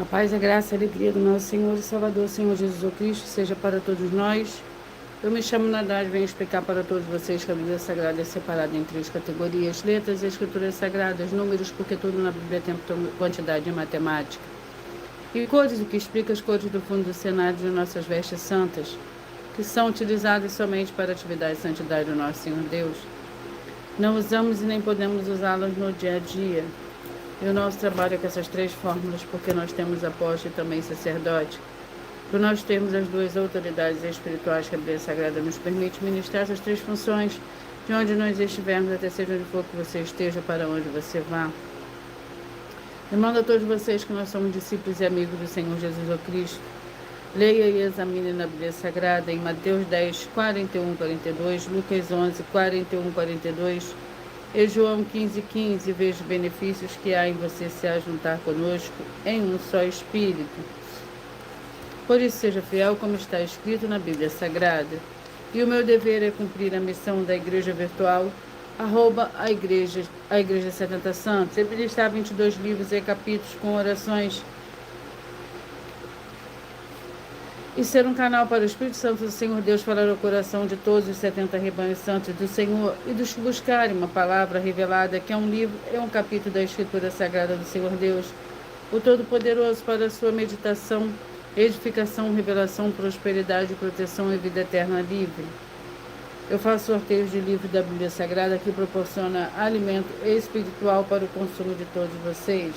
A paz, a graça e a alegria do nosso Senhor e Salvador, Senhor Jesus Cristo, seja para todos nós. Eu me chamo Nadar e venho explicar para todos vocês que a Bíblia Sagrada é separada em três categorias: letras, escrituras sagradas, números, porque tudo na Bíblia tem quantidade de matemática. E cores, o que explica as cores do fundo do cenário de nossas vestes santas, que são utilizadas somente para a atividade e santidade do nosso Senhor Deus. Não usamos e nem podemos usá-las no dia a dia. E o nosso trabalho é com essas três fórmulas, porque nós temos apóstolo e também sacerdote. Por nós termos as duas autoridades espirituais que a Bíblia Sagrada nos permite ministrar essas três funções, de onde nós estivermos, até seja onde for que você esteja, para onde você vá. Lembrando a todos vocês que nós somos discípulos e amigos do Senhor Jesus o Cristo. Leia e examine na Bíblia Sagrada em Mateus 10, 41, 42, Lucas 11, 41, 42, e João 15, 15, veja os benefícios que há em você se ajuntar conosco em um só Espírito. Por isso seja fiel como está escrito na Bíblia Sagrada. E o meu dever é cumprir a missão da Igreja Virtual, @ a Igreja 70 Santos, e ministrar 22 livros e capítulos com orações, e ser um canal para o Espírito Santo do Senhor Deus falar ao coração de todos os 70 rebanhos santos do Senhor e dos que buscarem uma palavra revelada, que é um livro, é um capítulo da Escritura Sagrada do Senhor Deus, o Todo-Poderoso, para a sua meditação, edificação, revelação, prosperidade, proteção e vida eterna livre. Eu faço sorteios de livros da Bíblia Sagrada que proporciona alimento espiritual para o consumo de todos vocês.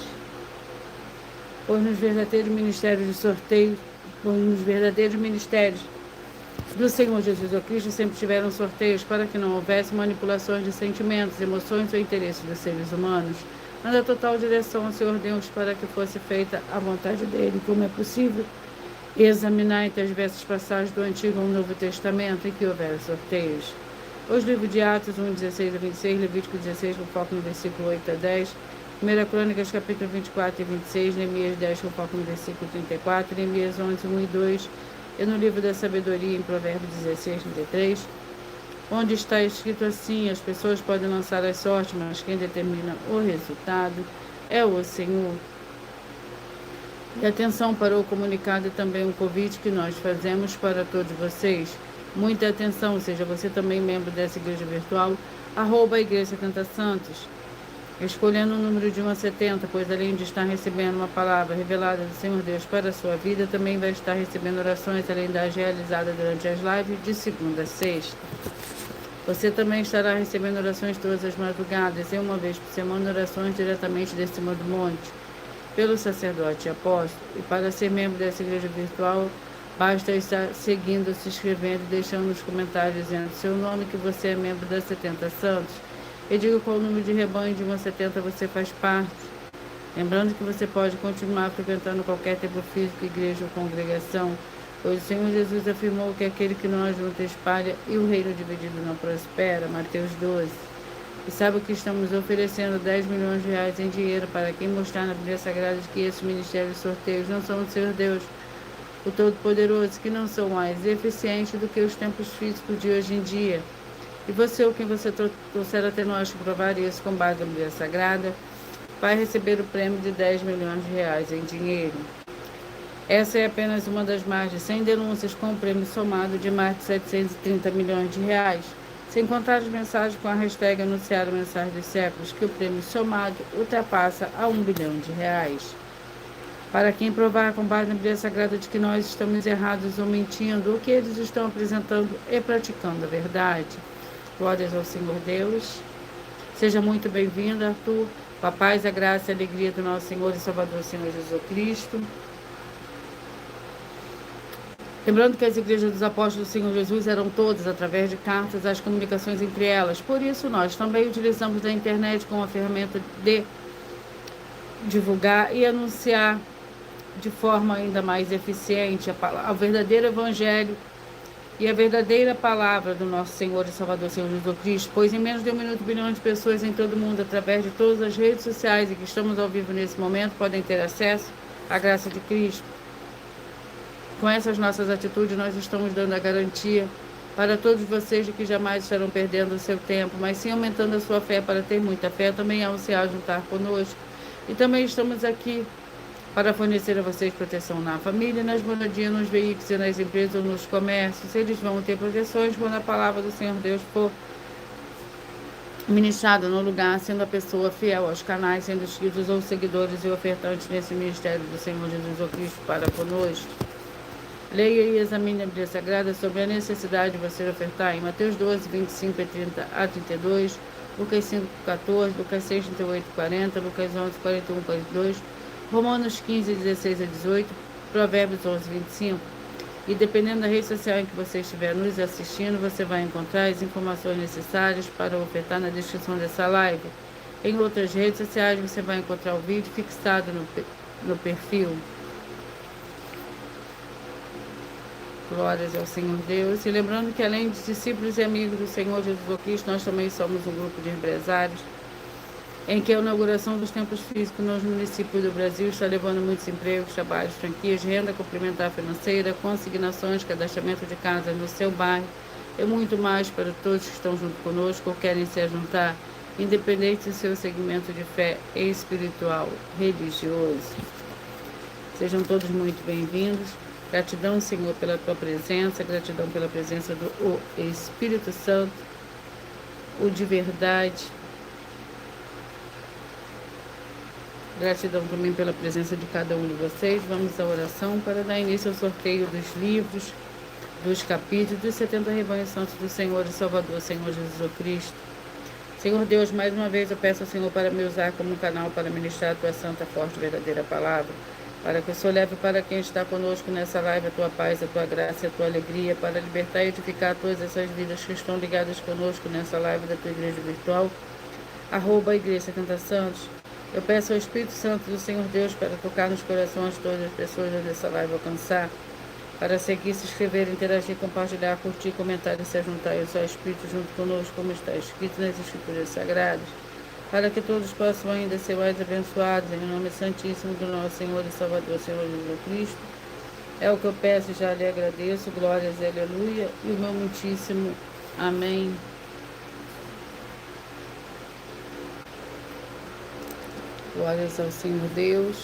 Pois nos verdadeiros ministérios de sorteio, nos verdadeiros ministérios do Senhor Jesus Cristo sempre tiveram sorteios para que não houvesse manipulações de sentimentos, emoções ou interesses dos seres humanos, mas a total direção ao Senhor Deus para que fosse feita a vontade dele, como é possível examinar entre as diversas passagens do Antigo e Novo Testamento em que houver sorteios. Os livros de Atos 1, 16 a 26, Levítico 16, com foco no versículo 8 a 10, 1 Crônicas, capítulo 24 e 26, Neemias 10, com foco no versículo 34, Neemias 11, 1 e 2, e no livro da sabedoria, em Provérbios 16, 33, onde está escrito assim: as pessoas podem lançar as sortes, mas quem determina o resultado é o Senhor. E atenção para o comunicado e também o convite que nós fazemos para todos vocês. Muita atenção, seja você também membro dessa igreja virtual, @ a Igreja 70 Santos, escolhendo o número de 1 a 70, pois além de estar recebendo uma palavra revelada do Senhor Deus para a sua vida, também vai estar recebendo orações além das realizadas durante as lives de segunda a sexta. Você também estará recebendo orações todas as madrugadas e uma vez por semana orações diretamente de cima do monte, pelo sacerdote e apóstolo. E para ser membro dessa igreja virtual, basta estar seguindo, se inscrevendo e deixando nos comentários dizendo seu nome, que você é membro das 70 Santos, e diga qual número de rebanho de 1 a 70 você faz parte. Lembrando que você pode continuar frequentando qualquer templo físico, igreja ou congregação, pois o Senhor Jesus afirmou que aquele que não ajunta espalha e o reino dividido não prospera. Mateus 12. E sabe o que estamos oferecendo? 10 milhões de reais em dinheiro para quem mostrar na Bíblia Sagrada que esses ministérios de sorteios não são do Senhor Deus, o Todo-Poderoso, que não são mais eficientes do que os templos físicos de hoje em dia. E você, ou quem você trouxer até nós comprovar isso com base na Bíblia Sagrada, vai receber o prêmio de 10 milhões de reais em dinheiro. Essa é apenas uma das mais de 100 denúncias com o prêmio somado de mais de 730 milhões de reais, sem contar as mensagens com a hashtag anunciaram mensagem dos séculos, que o prêmio somado ultrapassa a 1 bilhão de reais. Para quem provar com base na Bíblia Sagrada de que nós estamos errados ou mentindo, o que eles estão apresentando e praticando a verdade. Glórias ao Senhor Deus. Seja muito bem-vindo, Arthur, com a paz, a graça e a alegria do nosso Senhor e Salvador, Senhor Jesus Cristo. Lembrando que as igrejas dos apóstolos do Senhor Jesus eram todas, através de cartas, as comunicações entre elas. Por isso, nós também utilizamos da internet como uma ferramenta de divulgar e anunciar de forma ainda mais eficiente o verdadeiro evangelho e a verdadeira palavra do nosso Senhor e Salvador, Senhor Jesus Cristo, pois em menos de 1 minuto, bilhões de pessoas em todo o mundo, através de todas as redes sociais e que estamos ao vivo nesse momento, podem ter acesso à graça de Cristo. Com essas nossas atitudes, nós estamos dando a garantia para todos vocês de que jamais estarão perdendo o seu tempo, mas sim aumentando a sua fé para ter muita fé, também ao se ajuntar conosco. E também estamos aqui para fornecer a vocês proteção na família, nas moradias, nos veículos e nas empresas ou nos comércios. Eles vão ter proteções quando a palavra do Senhor Deus for ministrada no lugar, sendo a pessoa fiel aos canais, sendo inscritos ou seguidores e ofertantes nesse ministério do Senhor Jesus Cristo para conosco. Leia e examine a Bíblia Sagrada sobre a necessidade de você ofertar em Mateus 12, 25 e 30 a 32, Lucas 5, 14, Lucas 6, 38 e 40, Lucas 11, 41 e 42, Romanos 15, 16 a 18, Provérbios 11, 25. E dependendo da rede social em que você estiver nos assistindo, você vai encontrar as informações necessárias para ofertar na descrição dessa live. Em outras redes sociais você vai encontrar o vídeo fixado no perfil. Glórias ao Senhor Deus. E lembrando que além de discípulos e amigos do Senhor Jesus Cristo, nós também somos um grupo de empresários em que a inauguração dos templos físicos nos municípios do Brasil está levando muitos empregos, trabalhos, franquias, renda complementar financeira, consignações, cadastramento de casas no seu bairro e muito mais para todos que estão junto conosco ou querem se juntar, independente do seu segmento de fé espiritual, religioso. Sejam todos muito bem-vindos. Gratidão, Senhor, pela tua presença, gratidão pela presença do Espírito Santo, o de verdade. Gratidão também pela presença de cada um de vocês. Vamos à oração para dar início ao sorteio dos livros, dos capítulos dos 70 rebanhos santos do Senhor e Salvador, Senhor Jesus Cristo. Senhor Deus, mais uma vez eu peço ao Senhor para me usar como um canal para ministrar a tua santa, forte e verdadeira palavra, para que o Senhor leve para quem está conosco nessa live a tua paz, a tua graça e a tua alegria, para libertar e edificar todas essas vidas que estão ligadas conosco nessa live da tua igreja virtual, @Igreja 70 Santos. Eu peço ao Espírito Santo do Senhor Deus para tocar nos corações de todas as pessoas onde essa live alcançar, para seguir, se inscrever, interagir, compartilhar, curtir, comentar e se juntar ao seu Espírito junto conosco, como está escrito nas Escrituras Sagradas, para que todos possam ainda ser mais abençoados, em nome santíssimo do nosso Senhor e Salvador, Senhor Jesus Cristo. É o que eu peço e já lhe agradeço. Glórias e aleluia. E o meu muitíssimo amém. Glórias ao Senhor Deus.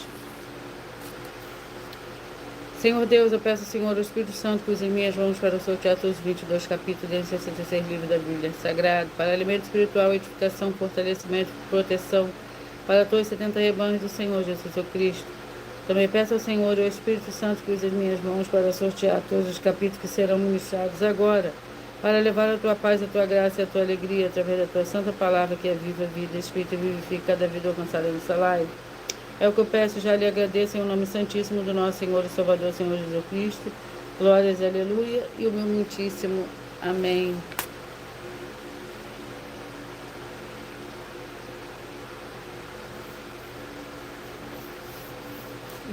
Senhor Deus, eu peço ao Senhor, o Espírito Santo, que use em minhas mãos para sortear todos os 22 capítulos dos 66 livros da Bíblia Sagrada, para alimento espiritual, edificação, fortalecimento, proteção, para todos os 70 rebanhos do Senhor Jesus Cristo. Também peço ao Senhor, o Espírito Santo, que use em minhas mãos para sortear todos os capítulos que serão ministrados agora, para levar a tua paz, a tua graça e a tua alegria, através da tua santa palavra, que é viva, vida, espírito e vivifica cada vida alcançada nessa live. É o que eu peço, já lhe agradeço em nome santíssimo do nosso Senhor e Salvador, Senhor Jesus Cristo. Glórias, aleluia, e o meu muitíssimo amém.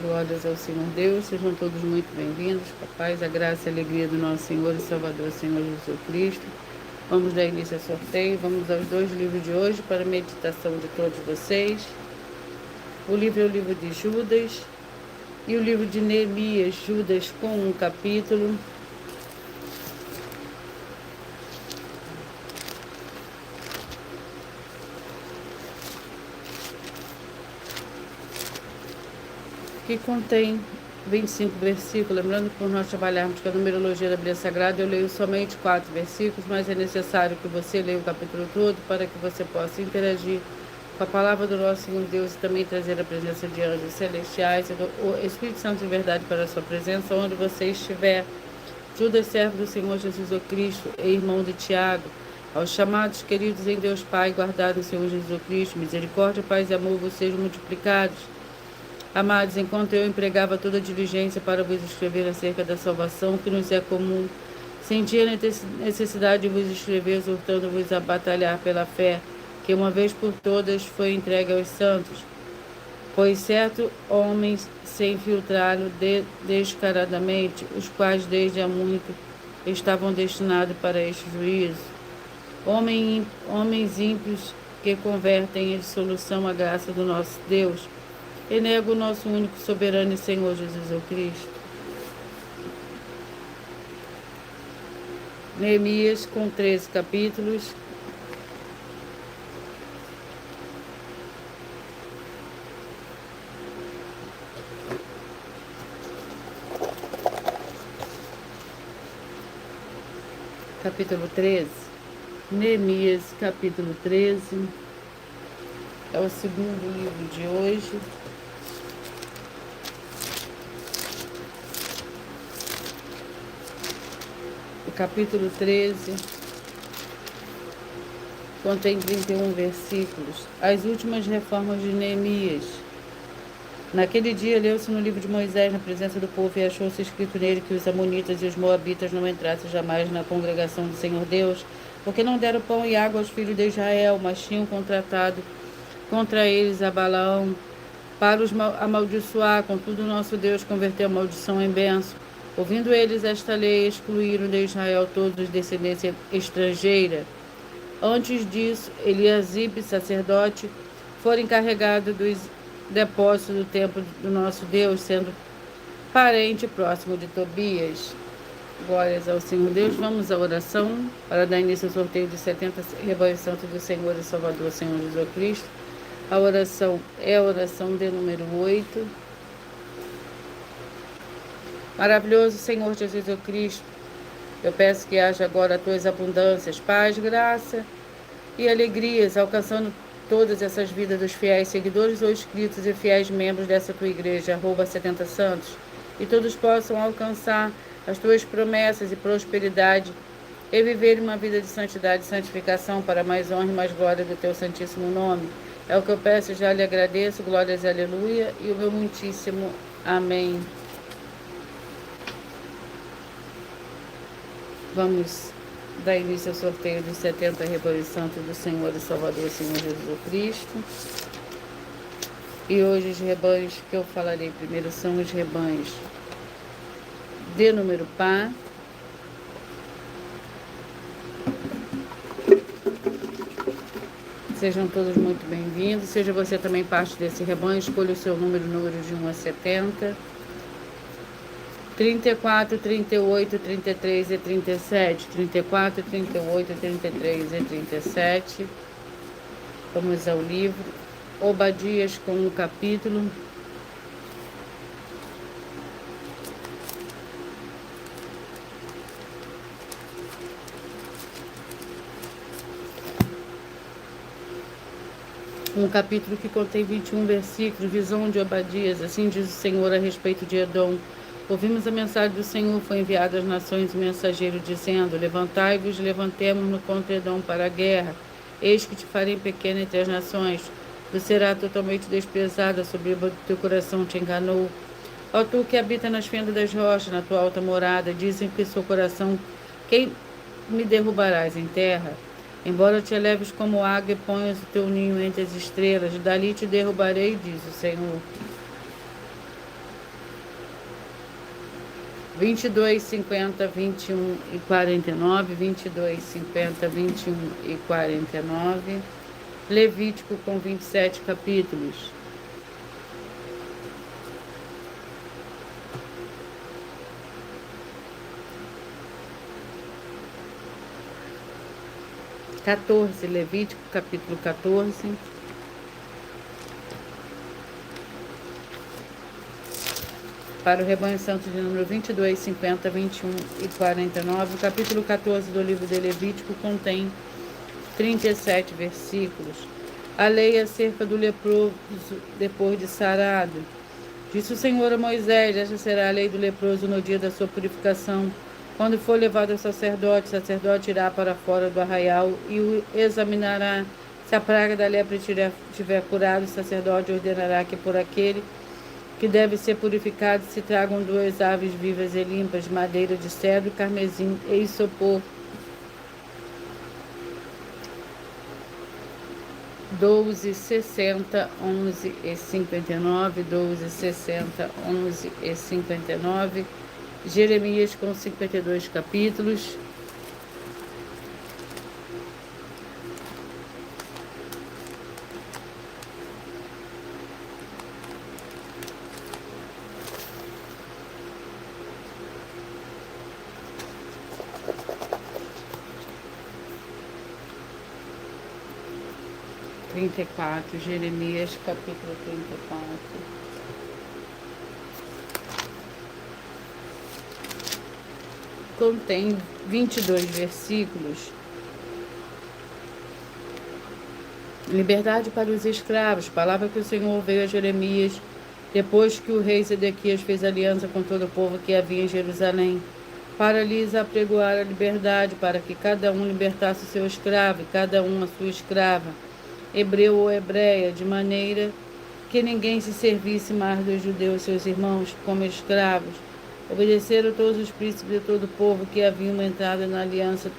Glórias ao Senhor Deus, sejam todos muito bem-vindos. Com a paz, a graça e a alegria do nosso Senhor e Salvador, Senhor Jesus Cristo. Vamos dar início ao sorteio, vamos aos 2 livros de hoje para a meditação de todos vocês. O livro é o livro de Judas e o livro de Neemias, Judas com um capítulo. Que contém 25 versículos. Lembrando que por nós trabalharmos com a numerologia da Bíblia Sagrada, eu leio somente 4 versículos, mas é necessário que você leia o capítulo todo para que você possa interagir com a palavra do nosso Senhor Deus e também trazer a presença de anjos celestiais e do Espírito Santo de verdade para a sua presença, onde você estiver. Judas, servo do Senhor Jesus Cristo e irmão de Tiago, aos chamados queridos em Deus Pai, guardados no Senhor Jesus Cristo, misericórdia, paz e amor vos sejam multiplicados. Amados, enquanto eu empregava toda a diligência para vos escrever acerca da salvação que nos é comum, sentia a necessidade de vos escrever, exortando-vos a batalhar pela fé, que uma vez por todas foi entregue aos santos. Pois certo homens se infiltraram descaradamente, os quais desde há muito estavam destinados para este juízo. Homens ímpios que convertem em dissolução a graça do nosso Deus e negam o nosso único soberano e Senhor Jesus Cristo. Neemias com 13 capítulos. capítulo 13. Neemias, capítulo 13. É o segundo livro de hoje. O capítulo 13 contém 31 versículos. As últimas reformas de Neemias. Naquele dia, leu-se no livro de Moisés, na presença do povo, e achou-se escrito nele que os amonitas e os moabitas não entrassem jamais na congregação do Senhor Deus, porque não deram pão e água aos filhos de Israel, mas tinham contratado contra eles a Balaão para os amaldiçoar. Contudo, nosso Deus converteu a maldição em bênção. Ouvindo eles esta lei, excluíram de Israel todos os descendentes estrangeira. Antes disso, Eliasibe, sacerdote, fora encarregado dos depósitos do templo do nosso Deus, sendo parente próximo de Tobias. Glórias ao Senhor Deus. Vamos à oração para dar início ao sorteio de 70 rebanhos santos do Senhor e Salvador, Senhor Jesus Cristo. A oração é a oração de número 8. Maravilhoso Senhor Jesus Cristo, eu peço que haja agora as tuas abundâncias, paz, graça e alegrias, alcançando todas essas vidas dos fiéis seguidores ou inscritos e fiéis membros dessa tua igreja, @70 Santos, e todos possam alcançar as tuas promessas e prosperidade e viver uma vida de santidade e santificação para mais honra e mais glória do teu santíssimo nome. É o que eu peço e já lhe agradeço, glórias e aleluia, e o meu muitíssimo amém. Vamos dar início ao sorteio dos 70 rebanhos santos do Senhor e Salvador, Senhor Jesus Cristo. E hoje os rebanhos que eu falarei primeiro são os rebanhos de número par. Sejam todos muito bem-vindos. Seja você também parte desse rebanho, escolha o seu número de 1 a 70. 34, 38, 33 e 37. 34, 38, 33 e 37. Vamos ao livro. Obadias com o capítulo. Um capítulo que contém 21 versículos, visão de Obadias. Assim diz o Senhor a respeito de Edom. Ouvimos a mensagem do Senhor, foi enviado às nações o mensageiro, dizendo: Levantai-vos, levantemo-nos contra Edom para a guerra. Eis que te farei pequeno entre as nações. Tu serás totalmente desprezada, a soberba do teu coração te enganou. Ó tu que habita nas fendas das rochas, na tua alta morada, dizem que seu coração, quem me derrubarás em terra? Embora te eleves como águia e ponhas o teu ninho entre as estrelas, dali te derrubarei, diz o Senhor. 22, 50, 21 e 49, 22, 50, 21 e 49, Levítico com 27 capítulos. Levítico capítulo 14. Para o rebanho santo de número 22, 50, 21 e 49, o capítulo 14 do livro de Levítico contém 37 versículos. A lei acerca do leproso depois de sarado. Disse o Senhor a Moisés: esta será a lei do leproso no dia da sua purificação. Quando for levado ao sacerdote, o sacerdote irá para fora do arraial e o examinará. Se a praga da lepra tiver curado, o sacerdote ordenará que por aquele que deve ser purificado se tragam 2 aves vivas e limpas, de madeira de cedro, carmesim e isopor. 12, 60, 11 e 59, 12, 60, 11 e 59, Jeremias com 52 capítulos. Jeremias capítulo 34. contém 22 versículos. Liberdade para os escravos, palavra que o Senhor veio a Jeremias, depois que o rei Zedequias fez aliança com todo o povo que havia em Jerusalém, para lhes apregoar a liberdade, para que cada um libertasse o seu escravo e cada um a sua escrava, hebreu ou hebreia, de maneira que ninguém se servisse mais dos judeus, seus irmãos, como escravos. Obedeceram todos os príncipes de todo o povo que haviam entrado na aliança,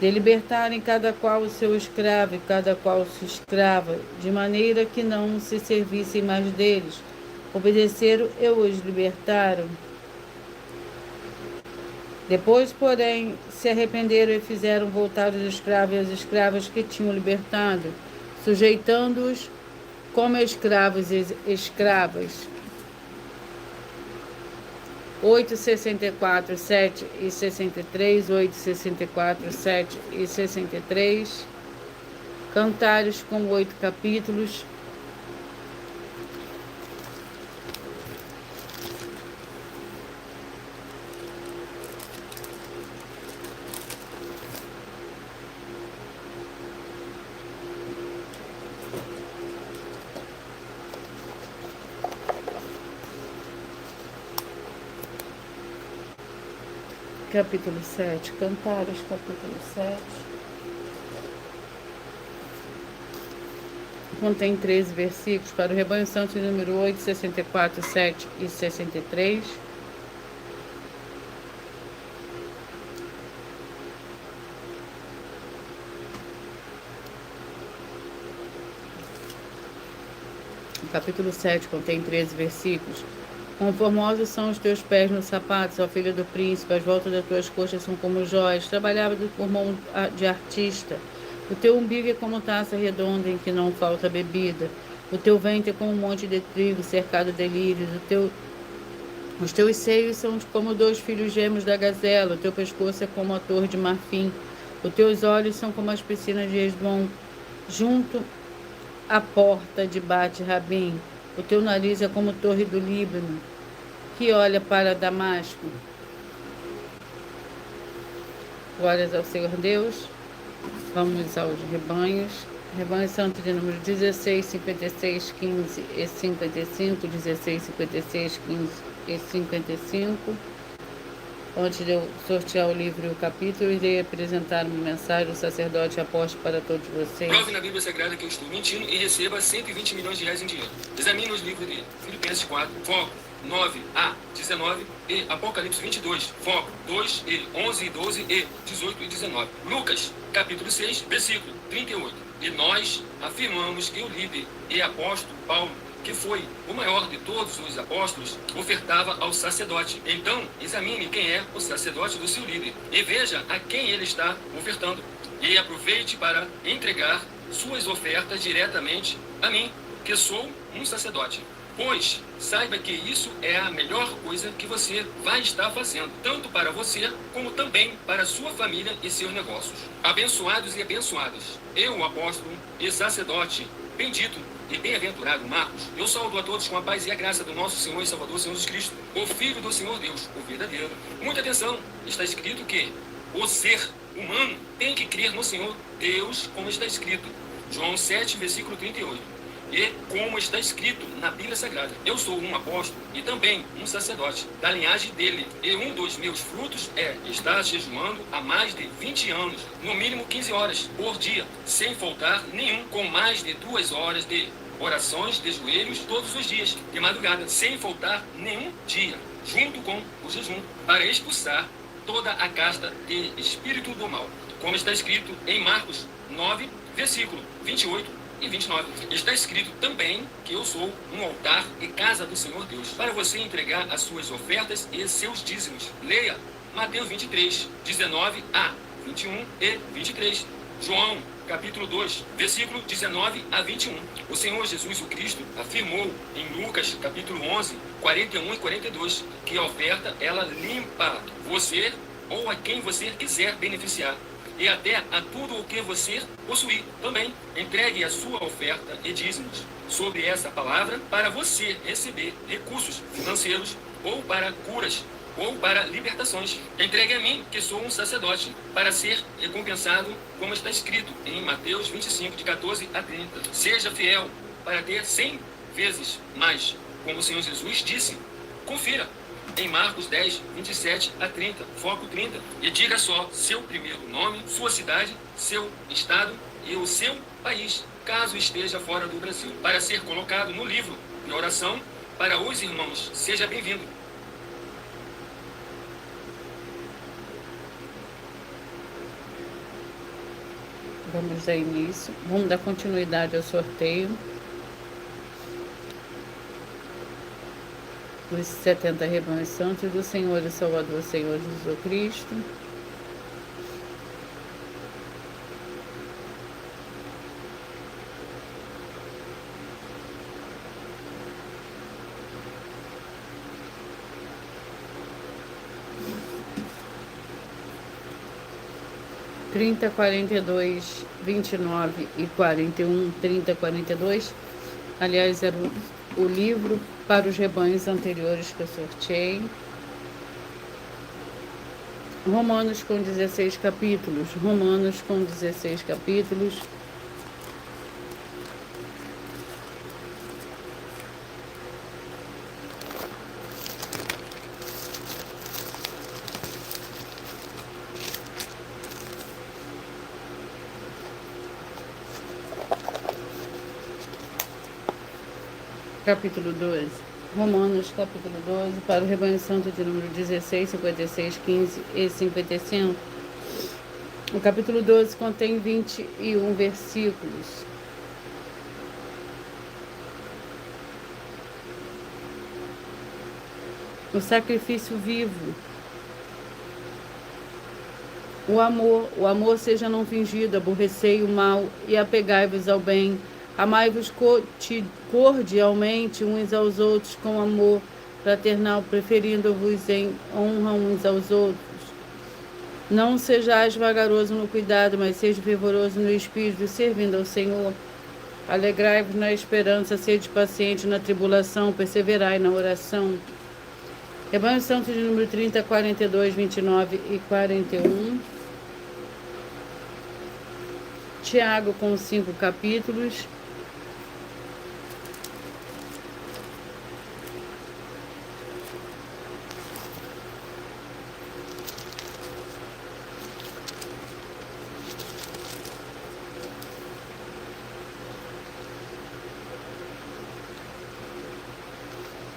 de libertarem cada qual o seu escravo e cada qual sua escrava, de maneira que não se servissem mais deles. Obedeceram e os libertaram. Depois, porém, se arrependeram e fizeram voltar os escravos e as escravas que tinham libertado, sujeitando-os como escravos e escravas. 8:64, 7 e 63, 8:64, 7 e 63, Cantares com 8 capítulos. Capítulo 7, Cantares, capítulo 7. Contém 13 versículos para o rebanho santo número 8, 64, 7 e 63. O capítulo 7 contém 13 versículos. Quão formosos são os teus pés nos sapatos, ó filho do príncipe, as voltas das tuas coxas são como jóias, trabalhado por mão de artista. O teu umbigo é como taça redonda em que não falta bebida. O teu ventre é como um monte de trigo cercado de lírios. Os teus seios são como 2 filhos gêmeos da gazela. O teu pescoço é como a torre de marfim. Os teus olhos são como as piscinas de Esbom, junto à porta de Bate-Rabim. O teu nariz é como torre do Líbano, que olha para Damasco. Glórias ao Senhor Deus. Vamos aos rebanhos. Rebanho santo de número 16, 56, 15 e 55, 16, 56, 15 e 55. Antes de eu sortear o livro e o capítulo, irei apresentar uma mensagem do sacerdote apóstolo para todos vocês. Prove na Bíblia Sagrada que eu estou mentindo e receba 120 milhões de reais em dinheiro. Examine os livros de Filipenses 4, foco 9a 19 e Apocalipse 22, foco 2 e 11 e 12 e 18 e 19. Lucas, capítulo 6, versículo 38. E nós afirmamos que o líder e apóstolo Paulo, que foi o maior de todos os apóstolos, ofertava ao sacerdote. Então, examine quem é o sacerdote do seu líder e veja a quem ele está ofertando. E aproveite para entregar suas ofertas diretamente a mim, que sou um sacerdote. Pois saiba que isso é a melhor coisa que você vai estar fazendo, tanto para você como também para sua família e seus negócios. Abençoados e abençoadas, eu, o apóstolo e sacerdote bendito e bem-aventurado Marcos, eu saúdo a todos com a paz e a graça do nosso Senhor e Salvador, Senhor Jesus Cristo, o Filho do Senhor Deus, o verdadeiro. Muita atenção, está escrito que o ser humano tem que crer no Senhor Deus, como está escrito. João 7, versículo 38. E como está escrito na Bíblia Sagrada, eu sou um apóstolo e também um sacerdote da linhagem dele. E um dos meus frutos é estar jejuando há mais de 20 anos, no mínimo 15 horas por dia, sem faltar nenhum, com mais de 2 horas de orações de joelhos todos os dias, de madrugada, sem faltar nenhum dia, junto com o jejum, para expulsar toda a casta de espírito do mal. Como está escrito em Marcos 9, versículo 28 e 29. Está escrito também que eu sou um altar e casa do Senhor Deus, para você entregar as suas ofertas e seus dízimos. Leia Mateus 23, 19 a 21 e 23. João, capítulo 2, versículo 19 a 21. O Senhor Jesus, o Cristo, afirmou em Lucas, capítulo 11, 41 e 42, que a oferta, ela limpa você ou a quem você quiser beneficiar, e até a tudo o que você possuir. Também entregue a sua oferta e dízimos sobre essa palavra para você receber recursos financeiros ou para curas ou para libertações. Entregue a mim, que sou um sacerdote, para ser recompensado, como está escrito em Mateus 25, de 14 a 30. Seja fiel para ter 100 vezes mais, como o Senhor Jesus disse. Confira em Marcos 10, 27 a 30, foco 30, e diga só seu primeiro nome, sua cidade, seu estado e o seu país, caso esteja fora do Brasil, para ser colocado no livro de oração para os irmãos. Seja bem-vindo. Vamos dar início. Vamos dar continuidade ao sorteio dos 70 rebanhos santos do Senhor e Salvador, Senhor Jesus Cristo. Trinta, 42, 29 e 41, 30, 42. Aliás, era o livro para os rebanhos anteriores que eu sorteei. Romanos com 16 capítulos. Romanos com 16 capítulos. Capítulo 12. Romanos, capítulo 12, para o rebanho santo de número 16, 56, 15 e 55. O capítulo 12 contém 21 versículos. O sacrifício vivo. O amor seja não fingido, aborrecei o mal e apegai-vos ao bem. Amai-vos cordialmente uns aos outros com amor fraternal, preferindo-vos em honra uns aos outros. Não sejais vagaroso no cuidado, mas seja fervoroso no espírito, servindo ao Senhor. Alegrai-vos na esperança, sede paciente na tribulação, perseverai na oração. Rebanho Santo de número 30, 42, 29 e 41. Tiago com 5 capítulos.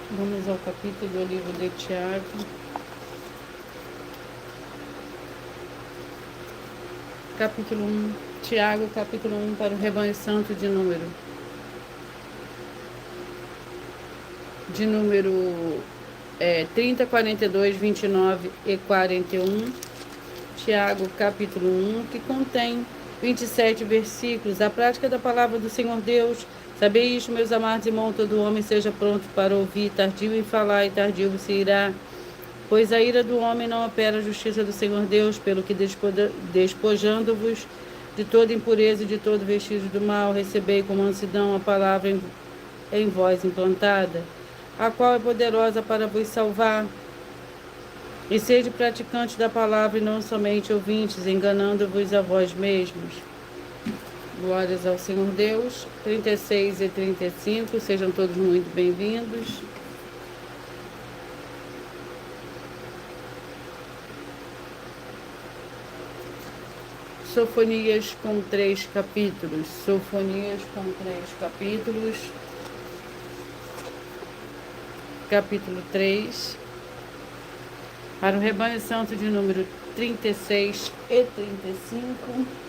Vamos ao capítulo do livro de Tiago. Capítulo 1. Tiago, capítulo 1, para o rebanho santo de número 30, 42, 29 e 41. Tiago, capítulo 1, que contém 27 versículos. A prática da palavra do Senhor Deus. Sabei isto, meus amados irmãos, todo homem seja pronto para ouvir, tardio em falar e tardio se irá. Pois a ira do homem não opera a justiça do Senhor Deus, pelo que despojando-vos de toda impureza e de todo vestígio do mal, recebei com mansidão a palavra em vós implantada, a qual é poderosa para vos salvar. E sede praticantes da palavra e não somente ouvintes, enganando-vos a vós mesmos. Glórias ao Senhor Deus. 36 e 35, sejam todos muito bem-vindos. Sofonias com 3 capítulos. Sofonias com 3 capítulos. Capítulo 3. Para o rebanho santo de número 36 e 35.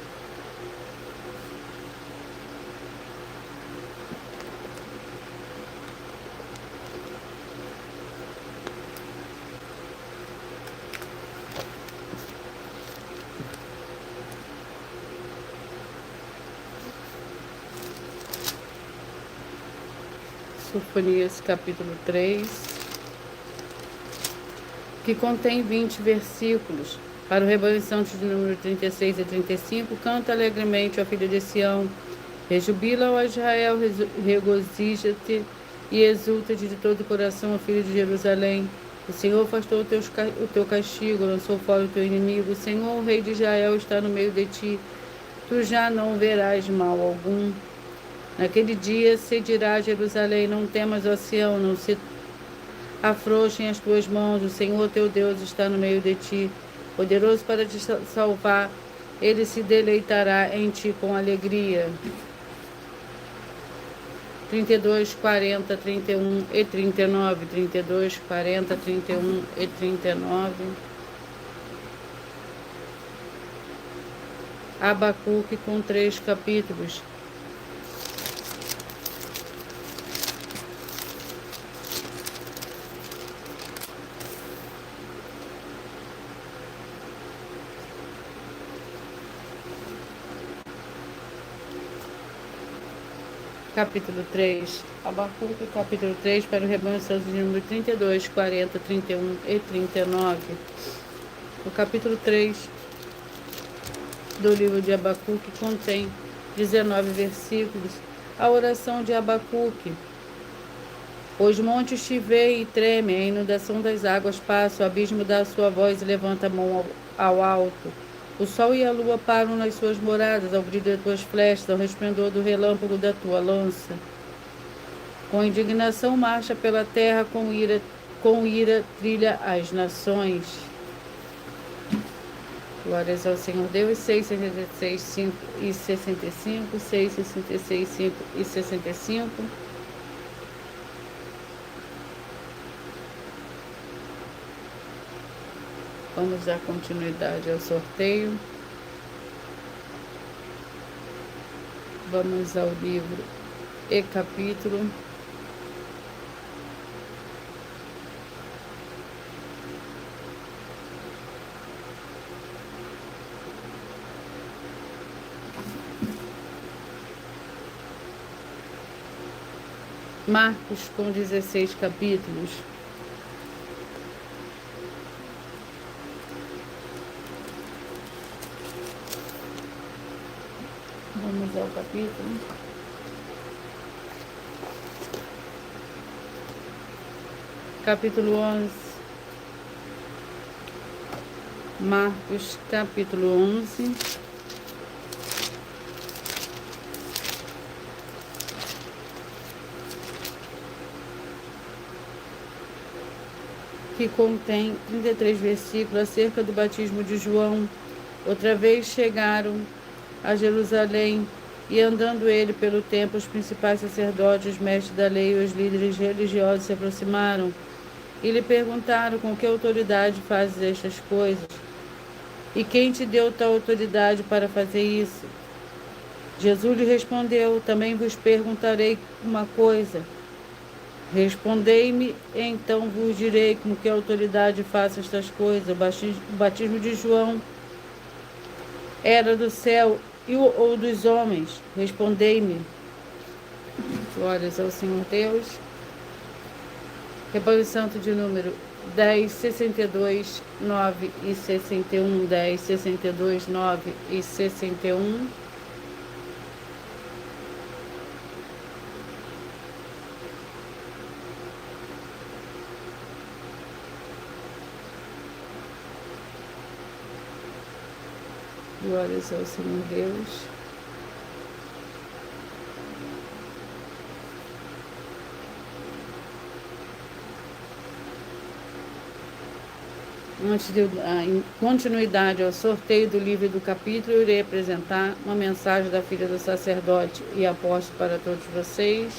Sofonias, capítulo 3, que contém 20 versículos. Para o rebanho santo de número 36 e 35, canta alegremente, ó filha de Sião, rejubila, ó Israel, regozija-te e exulta-te de todo o coração, ó filho de Jerusalém. O Senhor afastou o teu castigo, lançou fora o teu inimigo. O Senhor, o Rei de Israel, está no meio de ti. Tu já não verás mal algum. Naquele dia se dirá a Jerusalém: não temas, ó Sião, não se afrouxem as tuas mãos. O Senhor teu Deus está no meio de ti, poderoso para te salvar. Ele se deleitará em ti com alegria. 32, 40, 31 e 39. 32, 40, 31 e 39. Abacuque com 3 capítulos. Capítulo 3, Abacuque, capítulo 3, para o rebanho santo de número 32, 40, 31 e 39. O capítulo 3 do livro de Abacuque contém 19 versículos. A oração de Abacuque. Os montes te veem e tremem, a inundação das águas passa, o abismo dá a sua voz e levanta a mão ao alto. O sol e a lua param nas suas moradas, ao brilho das tuas flechas, ao resplendor do relâmpago da tua lança. Com indignação marcha pela terra, com ira trilha as nações. Glórias ao Senhor Deus. 6, 66, 5 e 65. 6, 66, 5 e 65. Vamos dar continuidade ao sorteio. Vamos ao livro e capítulo. Marcos com 16 capítulos. Vamos ao capítulo. Capítulo 11. Marcos, capítulo 11. Que contém 33 versículos acerca do batismo de João. Outra vez chegaram a Jerusalém, e andando ele pelo templo, os principais sacerdotes, os mestres da lei e os líderes religiosos se aproximaram e lhe perguntaram: com que autoridade fazes estas coisas? E quem te deu tal autoridade para fazer isso? Jesus lhe respondeu: também vos perguntarei uma coisa. Respondei-me, então vos direi com que autoridade faço estas coisas. O batismo de João era do céu ou dos homens? Respondei-me. Glórias ao Senhor Deus. Rebanho Santo de número 10, 62, 9 e 61. 10, 62, 9 e 61. Glórias ao Senhor Deus. Antes de em continuidade ao sorteio do livro e do capítulo, eu irei apresentar uma mensagem da filha do sacerdote e apóstolo para todos vocês.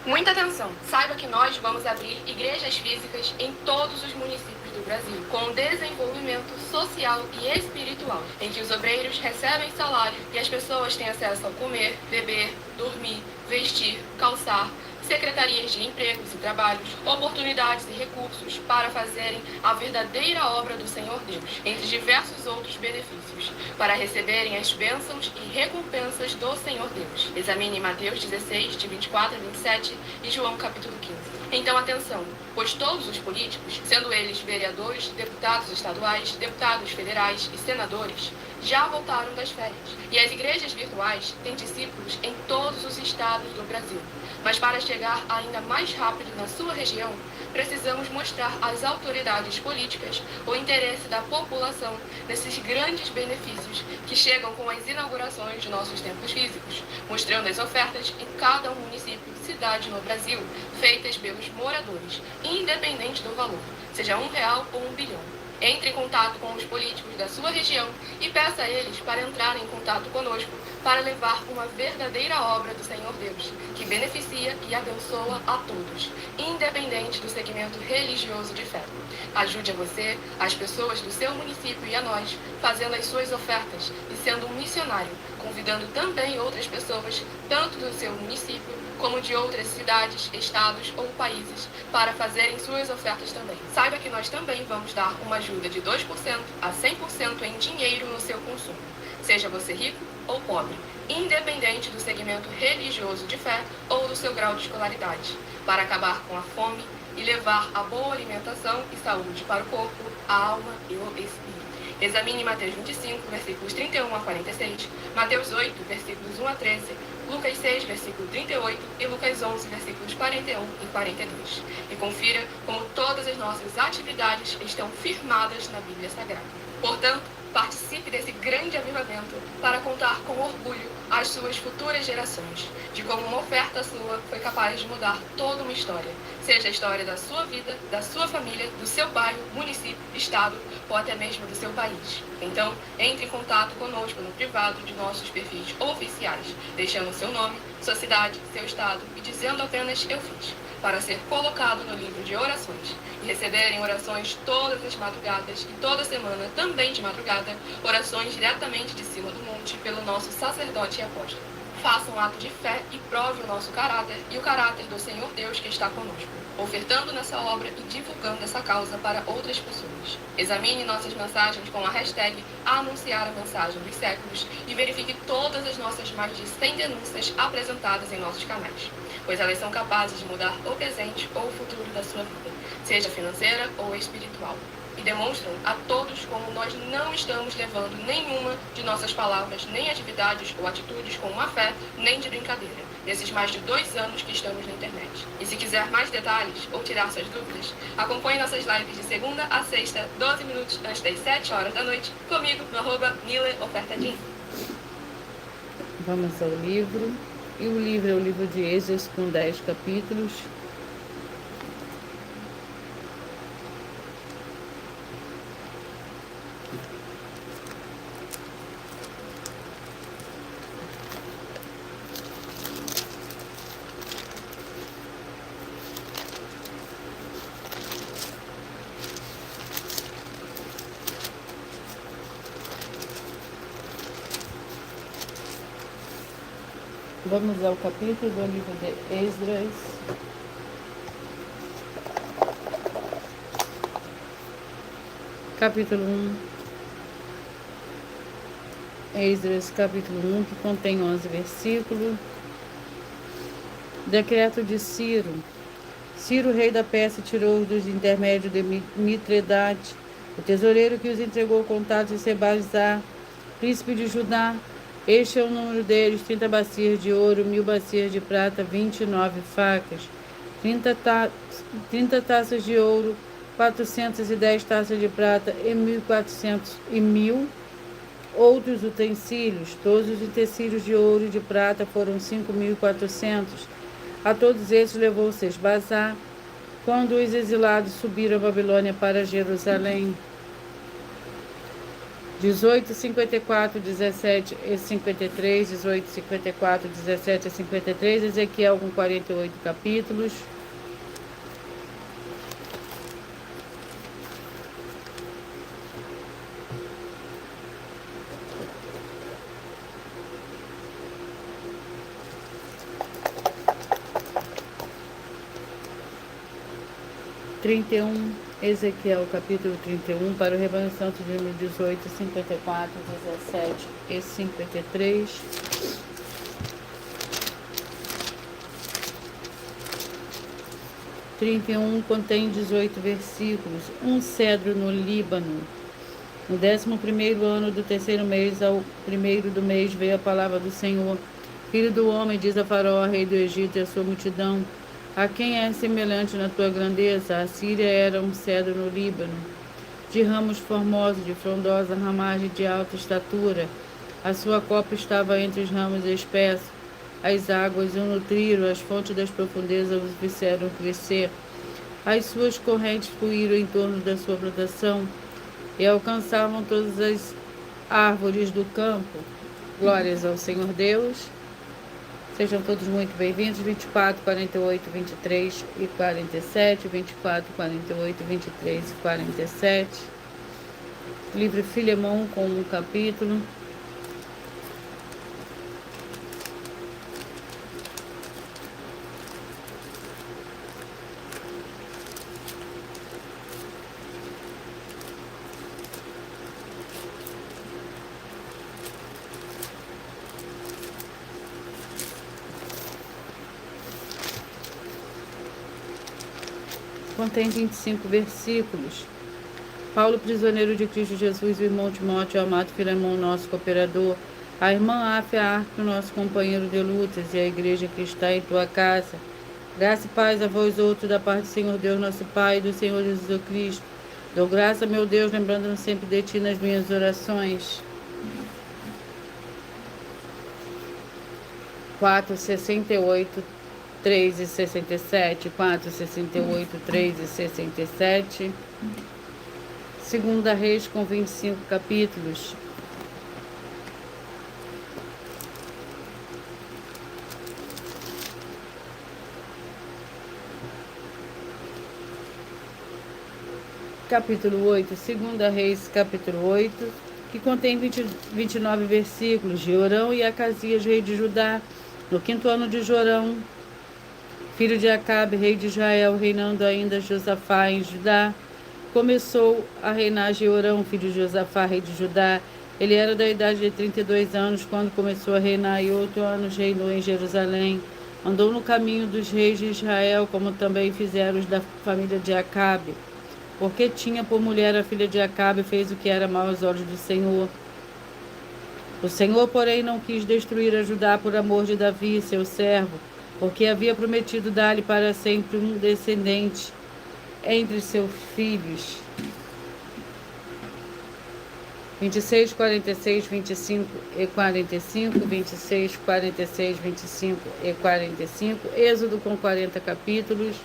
Muita atenção! Saiba que nós vamos abrir igrejas físicas em todos os municípios do Brasil, com desenvolvimento social e espiritual, em que os obreiros recebem salário e as pessoas têm acesso ao comer, beber, dormir, vestir, calçar, secretarias de empregos e trabalhos, oportunidades e recursos para fazerem a verdadeira obra do Senhor Deus, entre diversos outros benefícios, para receberem as bênçãos e recompensas do Senhor Deus. Examine Mateus 16, de 24 a 27 e João capítulo 15. Então, atenção, pois todos os políticos, sendo eles vereadores, deputados estaduais, deputados federais e senadores, já voltaram das férias. E as igrejas virtuais têm discípulos em todos os estados do Brasil. Mas para chegar ainda mais rápido na sua região, precisamos mostrar às autoridades políticas o interesse da população nesses grandes benefícios que chegam com as inaugurações de nossos templos físicos, mostrando as ofertas em cada município e cidade no Brasil, feitas pelos moradores, independente do valor, seja R$1 ou 1 bilhão. Entre em contato com os políticos da sua região e peça a eles para entrarem em contato conosco para levar uma verdadeira obra do Senhor Deus, que beneficia e abençoa a todos, independente do segmento religioso de fé. Ajude a você, as pessoas do seu município e a nós, fazendo as suas ofertas e sendo um missionário, convidando também outras pessoas, tanto do seu município como de outras cidades, estados ou países, para fazerem suas ofertas também. Saiba que nós também vamos dar uma ajuda de 2% a 100% em dinheiro no seu consumo, seja você rico ou pobre, independente do segmento religioso de fé ou do seu grau de escolaridade, para acabar com a fome e levar a boa alimentação e saúde para o corpo, a alma e o espírito. Examine Mateus 25, versículos 31 a 46, Mateus 8, versículos 1 a 13, Lucas 6, versículo 38 e Lucas 11, versículos 41 e 42. E confira como todas as nossas atividades estão firmadas na Bíblia Sagrada. Portanto, participe desse grande avivamento para contar com orgulho às suas futuras gerações, de como uma oferta sua foi capaz de mudar toda uma história, seja a história da sua vida, da sua família, do seu bairro, município, estado ou até mesmo do seu país. Então, entre em contato conosco no privado de nossos perfis oficiais, deixando seu nome, sua cidade, seu estado e dizendo apenas "eu fiz", para ser colocado no livro de orações e receberem orações todas as madrugadas e toda semana, também de madrugada, orações diretamente de cima do monte pelo nosso sacerdote e apóstolo. Faça um ato de fé e prove o nosso caráter e o caráter do Senhor Deus que está conosco, ofertando nessa obra e divulgando essa causa para outras pessoas. Examine nossas mensagens com a hashtag Anunciar a Mensagem dos Séculos e verifique todas as nossas mais de 100 denúncias apresentadas em nossos canais, pois elas são capazes de mudar o presente ou o futuro da sua vida, seja financeira ou espiritual, e demonstram a todos como nós não estamos levando nenhuma de nossas palavras, nem atividades ou atitudes com má fé, nem de brincadeira, nesses mais de 2 anos que estamos na internet. E se quiser mais detalhes ou tirar suas dúvidas, acompanhe nossas lives de segunda a sexta, 12 minutos antes das 7 horas da noite, comigo no @MileOfertaDin. Vamos ao livro. E o livro é o livro de Êxodo, com 10 capítulos. Vamos ao capítulo do livro de Esdras. Capítulo 1. Esdras, capítulo 1, que contém 11 versículos. Decreto de Ciro. Ciro, rei da Pérsia, tirou dos intermédios de Mitredate, o tesoureiro que os entregou contatos de Sebazar, príncipe de Judá. Este é o número deles: 30 bacias de ouro, 1000 bacias de prata, 29 facas, 30 taças de ouro, 410 taças de prata e 1.000 outros utensílios. Todos os utensílios de ouro e de prata foram 5.400. A todos esses levou Sebazar, quando os exilados subiram a Babilônia para Jerusalém. 18, 54, 17 e 53, 18, 54, 17 e 53, Ezequiel com 48 capítulos. Ezequiel, capítulo 31, para o Rebanho Santo de número 18, 54, 17 e 53. 31 contém 18 versículos. Um cedro no Líbano. No 11º ano do terceiro mês, ao primeiro do mês, veio a palavra do Senhor. Filho do homem, diz a Faraó, rei do Egito, e a sua multidão: a quem é semelhante na tua grandeza? A Síria era um cedro no Líbano, de ramos formosos, de frondosa ramagem de alta estatura. A sua copa estava entre os ramos espessos. As águas o nutriram, as fontes das profundezas o fizeram crescer. As suas correntes fluíram em torno da sua plantação e alcançavam todas as árvores do campo. Glórias ao Senhor Deus. Sejam todos muito bem-vindos. 24, 48, 23 e 47. 24, 48, 23 e 47. Livro Filemão com um capítulo. Contém 25 versículos. Paulo, prisioneiro de Cristo Jesus, o irmão Timóteo, o amado Filemão, nosso cooperador, a irmã Áfia Arco, nosso companheiro de lutas, e a igreja que está em tua casa. Graça e paz a vós outros, da parte do Senhor Deus, nosso Pai, e do Senhor Jesus Cristo. Dou graça, meu Deus, lembrando-me sempre de ti nas minhas orações. 4:68, 3:67, 4:68, 3:67. Segunda Reis com 25 capítulos. Capítulo 8, Segunda Reis, capítulo 8, que contém 29 versículos. Jeorão e Acasias, rei de Judá, no 5º ano de Jorão, filho de Acabe, rei de Israel, reinando ainda Josafá em Judá, começou a reinar Jeorão, filho de Josafá, rei de Judá. Ele era da idade de 32 anos quando começou a reinar, e 8 anos reinou em Jerusalém. Andou no caminho dos reis de Israel, como também fizeram os da família de Acabe, porque tinha por mulher a filha de Acabe, fez o que era mau aos olhos do Senhor. O Senhor, porém, não quis destruir a Judá por amor de Davi, seu servo, porque havia prometido dar-lhe para sempre um descendente entre seus filhos. 26, 46, 25 e 45, 26, 46, 25 e 45, Êxodo com 40 capítulos.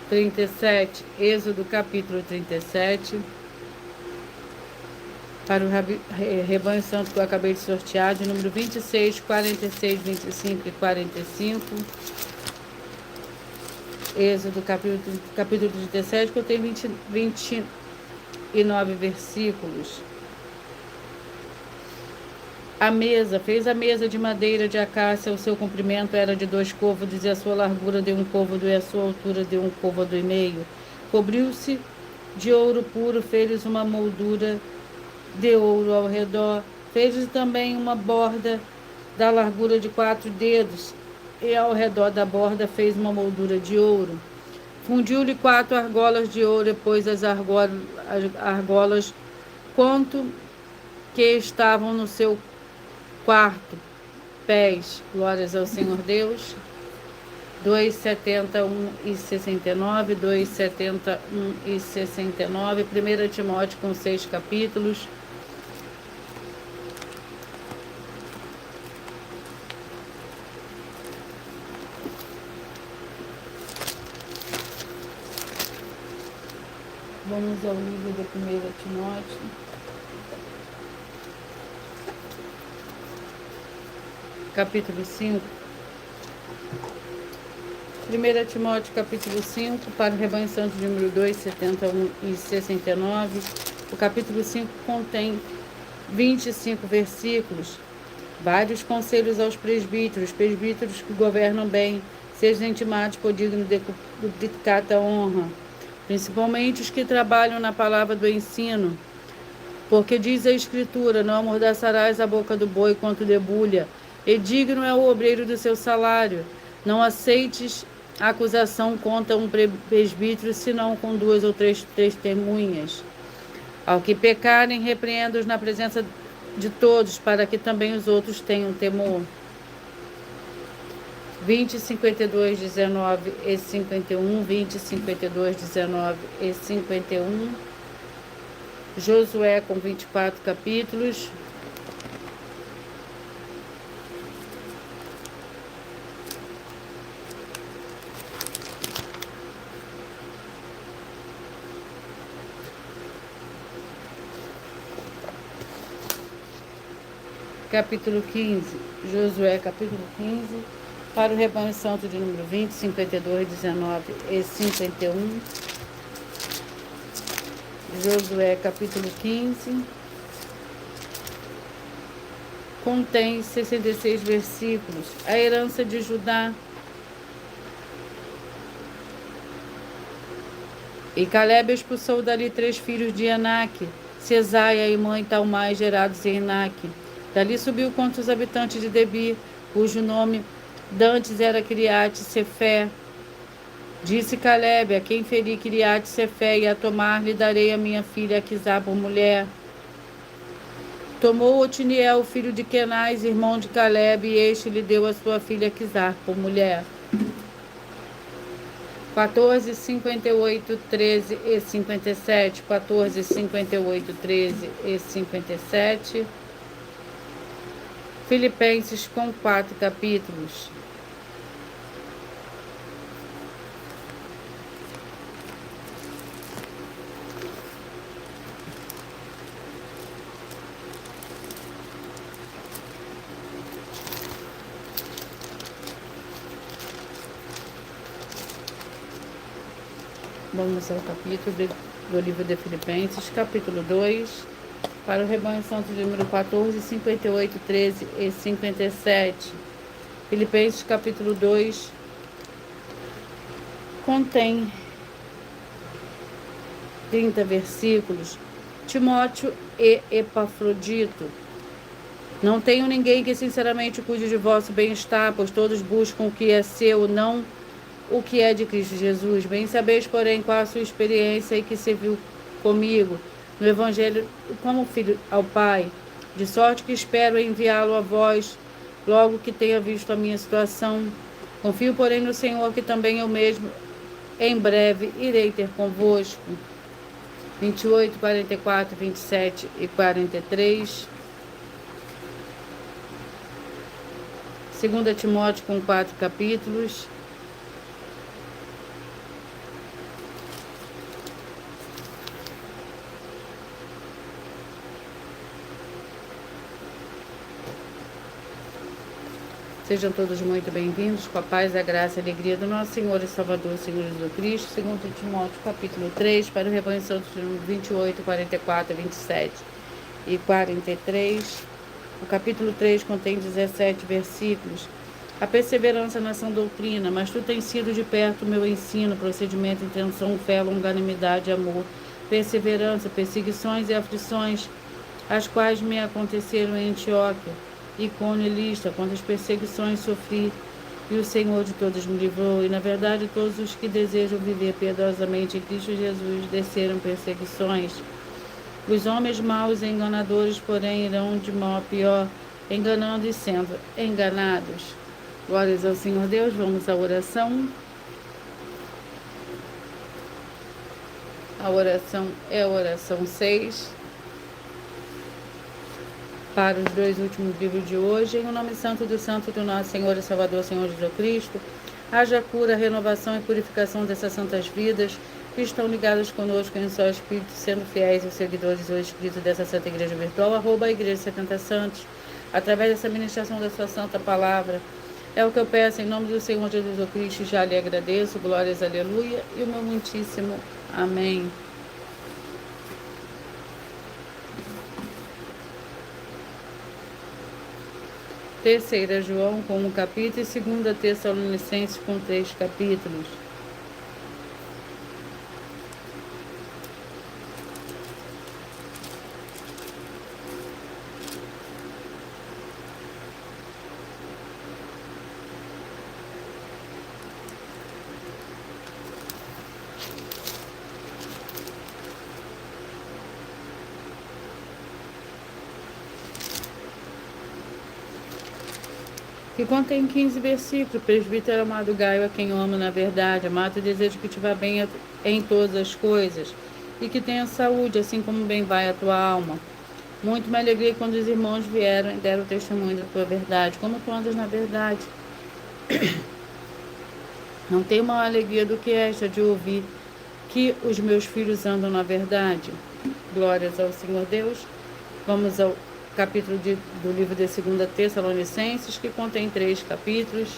37, Êxodo capítulo 37. Para o rebanho santo que eu acabei de sortear, de número 26, 46, 25 e 45. Êxodo capítulo 37, que eu tenho 29 versículos. A mesa, fez a mesa de madeira de acácia, o seu comprimento era de 2 côvados, e a sua largura de 1 côvado, e a sua altura de 1 côvado e meio. Cobriu-se de ouro puro, fez uma moldura de ouro ao redor. Fez também uma borda da largura de 4 dedos, e ao redor da borda fez uma moldura de ouro. Fundiu-lhe 4 argolas de ouro, e pôs as argolas quanto que estavam no seu quarto pés. Glórias ao Senhor Deus. 2:71 e 69, 2:71 e 69, 1 Timóteo com 6 capítulos. Vamos ao livro de 1 Timóteo. Capítulo 5. 1 Timóteo, capítulo 5, para o rebanho santo, número 2, 71 e 69. O capítulo 5 contém 25 versículos. Vários conselhos aos presbíteros que governam bem, sejam intimados por digno de duplicata honra, principalmente os que trabalham na palavra do ensino. Porque diz a Escritura: não amordaçarás a boca do boi quanto debulha, e digno é o obreiro do seu salário. Não aceites a acusação contra um presbítero, senão com 2 ou 3 testemunhas. Ao que pecarem, repreenda-os na presença de todos, para que também os outros tenham temor. 20, 52, 19 e 51, 20, 52, 19 e 51. Josué com 24 capítulos. Capítulo 15, Josué capítulo 15, para o rebanho santo de número 20, 52, 19 e 51. Josué capítulo 15, contém 66 versículos. A herança de Judá. E Calebe expulsou dali 3 filhos de Enaque, Cesaia e mãe Talmai, gerados em Enaque. Dali subiu contra os habitantes de Debir, cujo nome dantes era Quiriate-Sefé. Disse Calebe: a quem feri Quiriate-Sefé e a tomar lhe darei a minha filha Aquisá por mulher. Tomou Otiniel, filho de Kenaz, irmão de Calebe, e este lhe deu a sua filha Aquisá por mulher. 14, 58, 13 e 57. 14, 58, 13 e 57. Filipenses com 4 capítulos. Vamos ao capítulo do livro de Filipenses, capítulo 2. Para o rebanho santo de número 14, 58, 13 e 57. Filipenses capítulo 2 contém 30 versículos. Timóteo e Epafrodito. Não tenho ninguém que sinceramente cuide de vosso bem-estar, pois todos buscam o que é seu, não o que é de Cristo Jesus. Bem sabeis, porém, qual a sua experiência e que serviu comigo no Evangelho como filho ao Pai, de sorte que espero enviá-lo a vós, logo que tenha visto a minha situação. Confio, porém, no Senhor, que também eu mesmo, em breve, irei ter convosco. 28, 44, 27 e 43. 2 Timóteo com 4 capítulos. Sejam todos muito bem-vindos, com a paz, a graça e a alegria do nosso Senhor e Salvador, Senhor Jesus Cristo. 2 Timóteo, capítulo 3, para o rebanho santo de número 28, 44, 27 e 43. O capítulo 3 contém 17 versículos. A perseverança na sã doutrina, mas tu tens sido de perto o meu ensino, procedimento, intenção, fé, longanimidade, amor, perseverança, perseguições e aflições, as quais me aconteceram em Antioquia, Icônio e Listra, quantas perseguições sofri, e o Senhor de todos me livrou. E na verdade todos os que desejam viver piedosamente em Cristo Jesus desceram perseguições. Os homens maus e enganadores, porém, irão de mal a pior, enganando e sendo enganados. Glórias ao Senhor Deus. Vamos à oração. A oração é a oração 6. Para os 2 últimos livros de hoje, em o nome santo do nosso Senhor e Salvador, Senhor Jesus Cristo, haja cura, renovação e purificação dessas santas vidas que estão ligadas conosco em só Espírito, sendo fiéis e seguidores do Espírito dessa Santa Igreja Virtual, @ Igreja 70 Santos, através dessa ministração da sua Santa Palavra. É o que eu peço em nome do Senhor Jesus Cristo, já lhe agradeço, glórias, aleluia, e o meu muitíssimo amém. Terceira João com 1 capítulo e 2 Tessalonicenses com 3 capítulos. que contém 15 versículos. Presbítero amado Gaio, a quem eu amo na verdade, amado, e desejo que te vá bem em todas as coisas, e que tenha saúde, assim como bem vai a tua alma. Muito me alegrei quando os irmãos vieram e deram testemunho da tua verdade, como tu andas na verdade. Não tenho maior alegria do que esta de ouvir que os meus filhos andam na verdade. Glórias ao Senhor Deus. Vamos ao capítulo do livro de 2 Tessalonicenses, que contém 3 capítulos.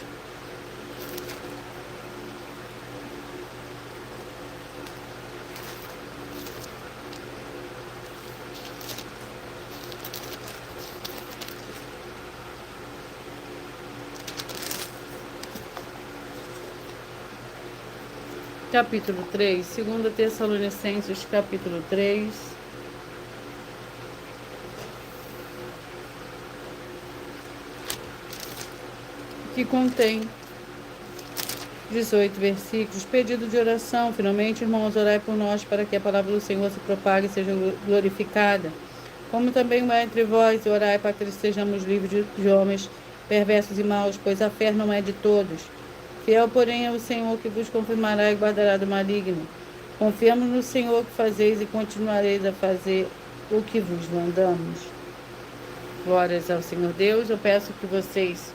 Capítulo 3, 2 Tessalonicenses, capítulo 3. Que contém 18 versículos. Pedido de oração. Finalmente, irmãos, orai por nós para que a palavra do Senhor se propague e seja glorificada. Como também o é entre vós, e orai para que sejamos livres de homens perversos e maus, pois a fé não é de todos. Fiel, porém, é o Senhor que vos confirmará e guardará do maligno. Confiamos no Senhor que fazeis e continuareis a fazer o que vos mandamos. Glórias ao Senhor Deus. Eu peço que vocês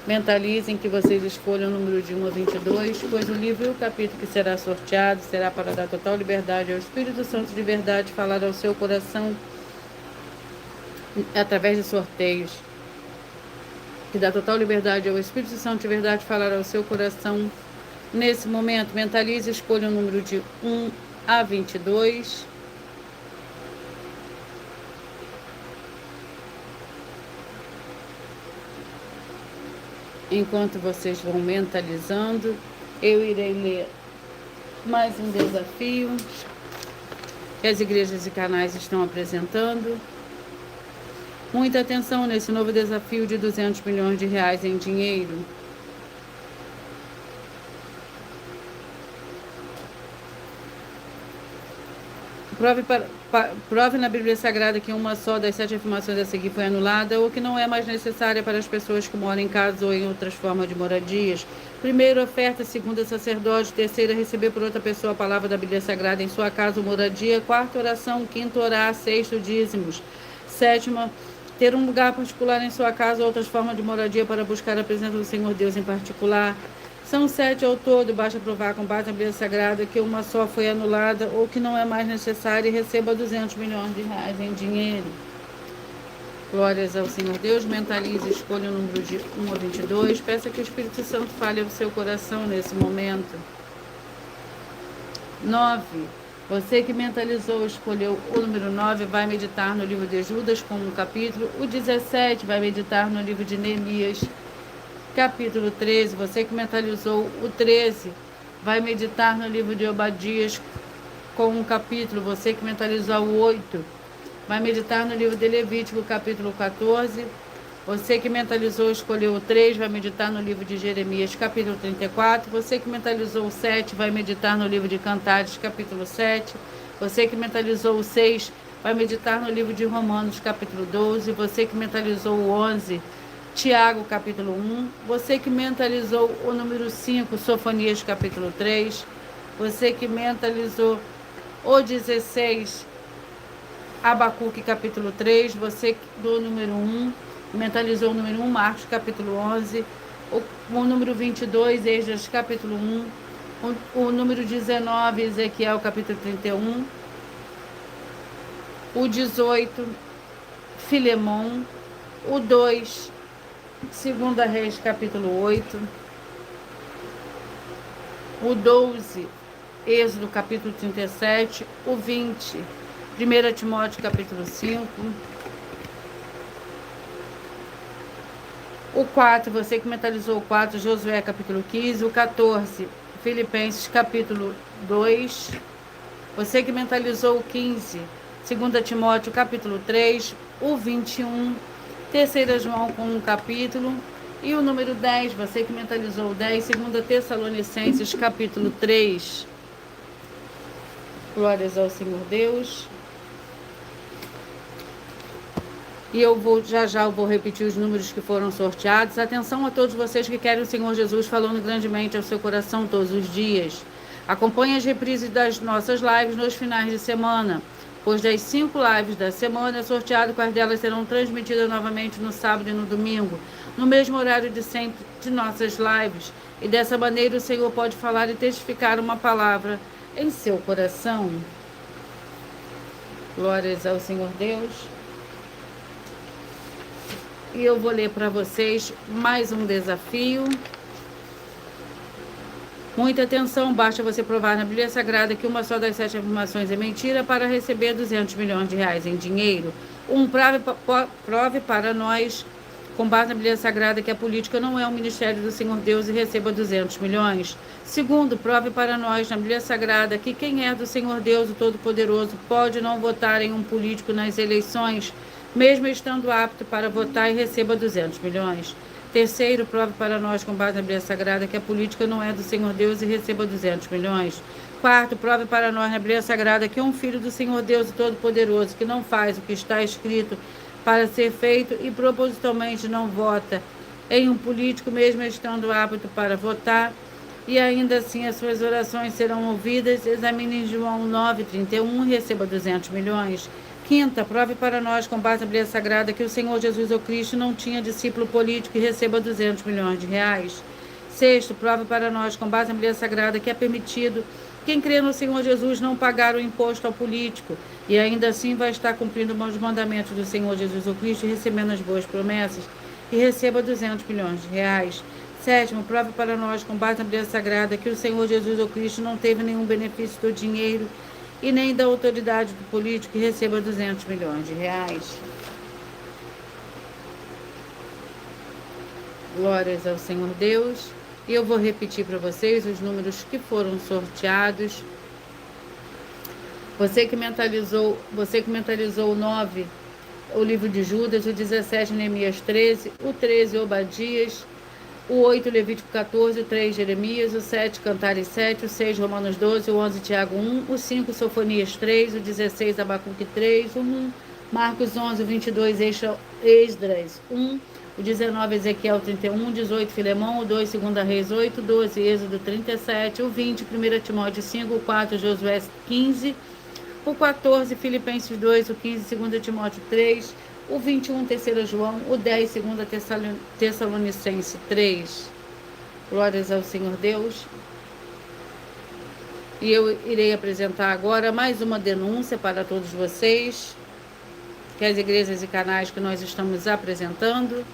mentalizem, que vocês escolham o número de 1 a 22, pois o livro e o capítulo que será sorteado será para dar total liberdade ao Espírito Santo de verdade falar ao seu coração através de sorteios. Que dá total liberdade ao Espírito Santo de verdade falar ao seu coração. Nesse momento, mentalize e escolha o número de 1 a 22. Enquanto vocês vão mentalizando, eu irei ler mais um desafio que as igrejas e canais estão apresentando. Muita atenção nesse novo desafio de 200 milhões de reais em dinheiro. Prove na Bíblia Sagrada que uma só das 7 afirmações a seguir foi anulada ou que não é mais necessária para as pessoas que moram em casa ou em outras formas de moradias. Primeiro, oferta. Segunda, sacerdote. Terceira, receber por outra pessoa a palavra da Bíblia Sagrada em sua casa ou moradia. Quarta, oração. Quinto, orar. Sexto, dízimos. Sétima, ter um lugar particular em sua casa ou outras formas de moradia para buscar a presença do Senhor Deus em particular. São 7 ao todo, basta provar com base na Bíblia Sagrada que uma só foi anulada ou que não é mais necessária e receba 200 milhões de reais em dinheiro. Glórias ao Senhor Deus. Mentalize e escolha o número de 1 a 22. Peça que o Espírito Santo fale ao seu coração nesse momento. 9. Você que mentalizou, escolheu o número 9, vai meditar no livro de Judas com um capítulo. O 17 vai meditar no livro de Neemias, capítulo 13. Você que mentalizou o 13, vai meditar no livro de Obadias com um capítulo. Você que mentalizou o 8, vai meditar no livro de Levítico, capítulo 14. Você que mentalizou, escolheu o 3, vai meditar no livro de Jeremias, capítulo 34. Você que mentalizou o 7, vai meditar no livro de Cantares, capítulo 7. Você que mentalizou o 6, vai meditar no livro de Romanos, capítulo 12. Você que mentalizou o 11, Tiago, capítulo 1. Você que mentalizou o número 5, Sofonias, capítulo 3. Você que mentalizou o 16, Abacuque, capítulo 3. Você do número 1, mentalizou o número 1, Marcos, capítulo 11. O número 22, Esdras, capítulo 1. O número 19, Ezequiel, capítulo 31. O 18, Filemon. O 2, 2 Reis, capítulo 8. O 12, Êxodo, capítulo 37. O 20, 1 Timóteo, capítulo 5. O 4, você que mentalizou o 4, Josué, capítulo 15. O 14, Filipenses, capítulo 2. Você que mentalizou o 15, 2 Timóteo, capítulo 3. O 21, 3 João com um capítulo. E o número 10, você que mentalizou o 10, 2 Tessalonicenses, capítulo 3. Glórias ao Senhor Deus. E já eu vou repetir os números que foram sorteados. Atenção a todos vocês que querem o Senhor Jesus falando grandemente ao seu coração todos os dias. Acompanhe as reprises das nossas lives nos finais de semana, pois das 5 lives da semana é sorteado quais delas serão transmitidas novamente no sábado e no domingo, no mesmo horário de sempre de nossas lives. E dessa maneira o Senhor pode falar e testificar uma palavra em seu coração. Glórias ao Senhor Deus. E eu vou ler para vocês mais um desafio. Muita atenção, basta você provar na Bíblia Sagrada que uma só das 7 afirmações é mentira para receber 200 milhões de reais em dinheiro. Prove para nós, com base na Bíblia Sagrada, que a política não é um ministério do Senhor Deus e receba 200 milhões. Segundo, prove para nós na Bíblia Sagrada que quem é do Senhor Deus, o Todo-Poderoso, pode não votar em um político nas eleições, mesmo estando apto para votar e receba 200 milhões. Terceiro, prove para nós, com base na Bíblia Sagrada, que a política não é do Senhor Deus e receba 200 milhões. Quarto, prove para nós na Bíblia Sagrada que um filho do Senhor Deus o Todo-Poderoso, que não faz o que está escrito para ser feito e propositalmente não vota em um político, mesmo estando apto para votar, e ainda assim as suas orações serão ouvidas. Examine João 9:31 e receba 200 milhões. Quinta, prove para nós, com base na Bíblia Sagrada, que o Senhor Jesus, o Cristo, não tinha discípulo político e receba 200 milhões de reais. Sexto, prove para nós, com base na Bíblia Sagrada, que é permitido quem crê no Senhor Jesus não pagar o imposto ao político e ainda assim vai estar cumprindo os mandamentos do Senhor Jesus, o Cristo, e recebendo as boas promessas e receba 200 milhões de reais. Sétimo, prove para nós, com base na Bíblia Sagrada, que o Senhor Jesus, o Cristo, não teve nenhum benefício do dinheiro e nem da autoridade do político, e receba 200 milhões de reais. Glórias ao Senhor Deus. E eu vou repetir para vocês os números que foram sorteados. Você que mentalizou o 9, o livro de Judas, o 17, Neemias 13, o 13, Obadias, o 8, Levítico 14, o 3, Jeremias, o 7, Cantares 7, o 6, Romanos 12, o 11, Tiago 1, o 5, Sofonias 3, o 16, Abacuque 3, o 1, Marcos 11, o 22, Esdras 1, o 19, Ezequiel 31, o 18, Filemão, o 2, 2 Reis 8, o 12, Êxodo 37, o 20, 1 Timóteo 5, o 4, Josué 15, o 14, Filipenses 2, o 15, 2 Timóteo 3, o 21, 3 João, o 10, 2 Tessalonicenses 3. Glórias ao Senhor Deus. E eu irei apresentar agora mais uma denúncia para todos vocês, que as igrejas e canais que nós estamos apresentando.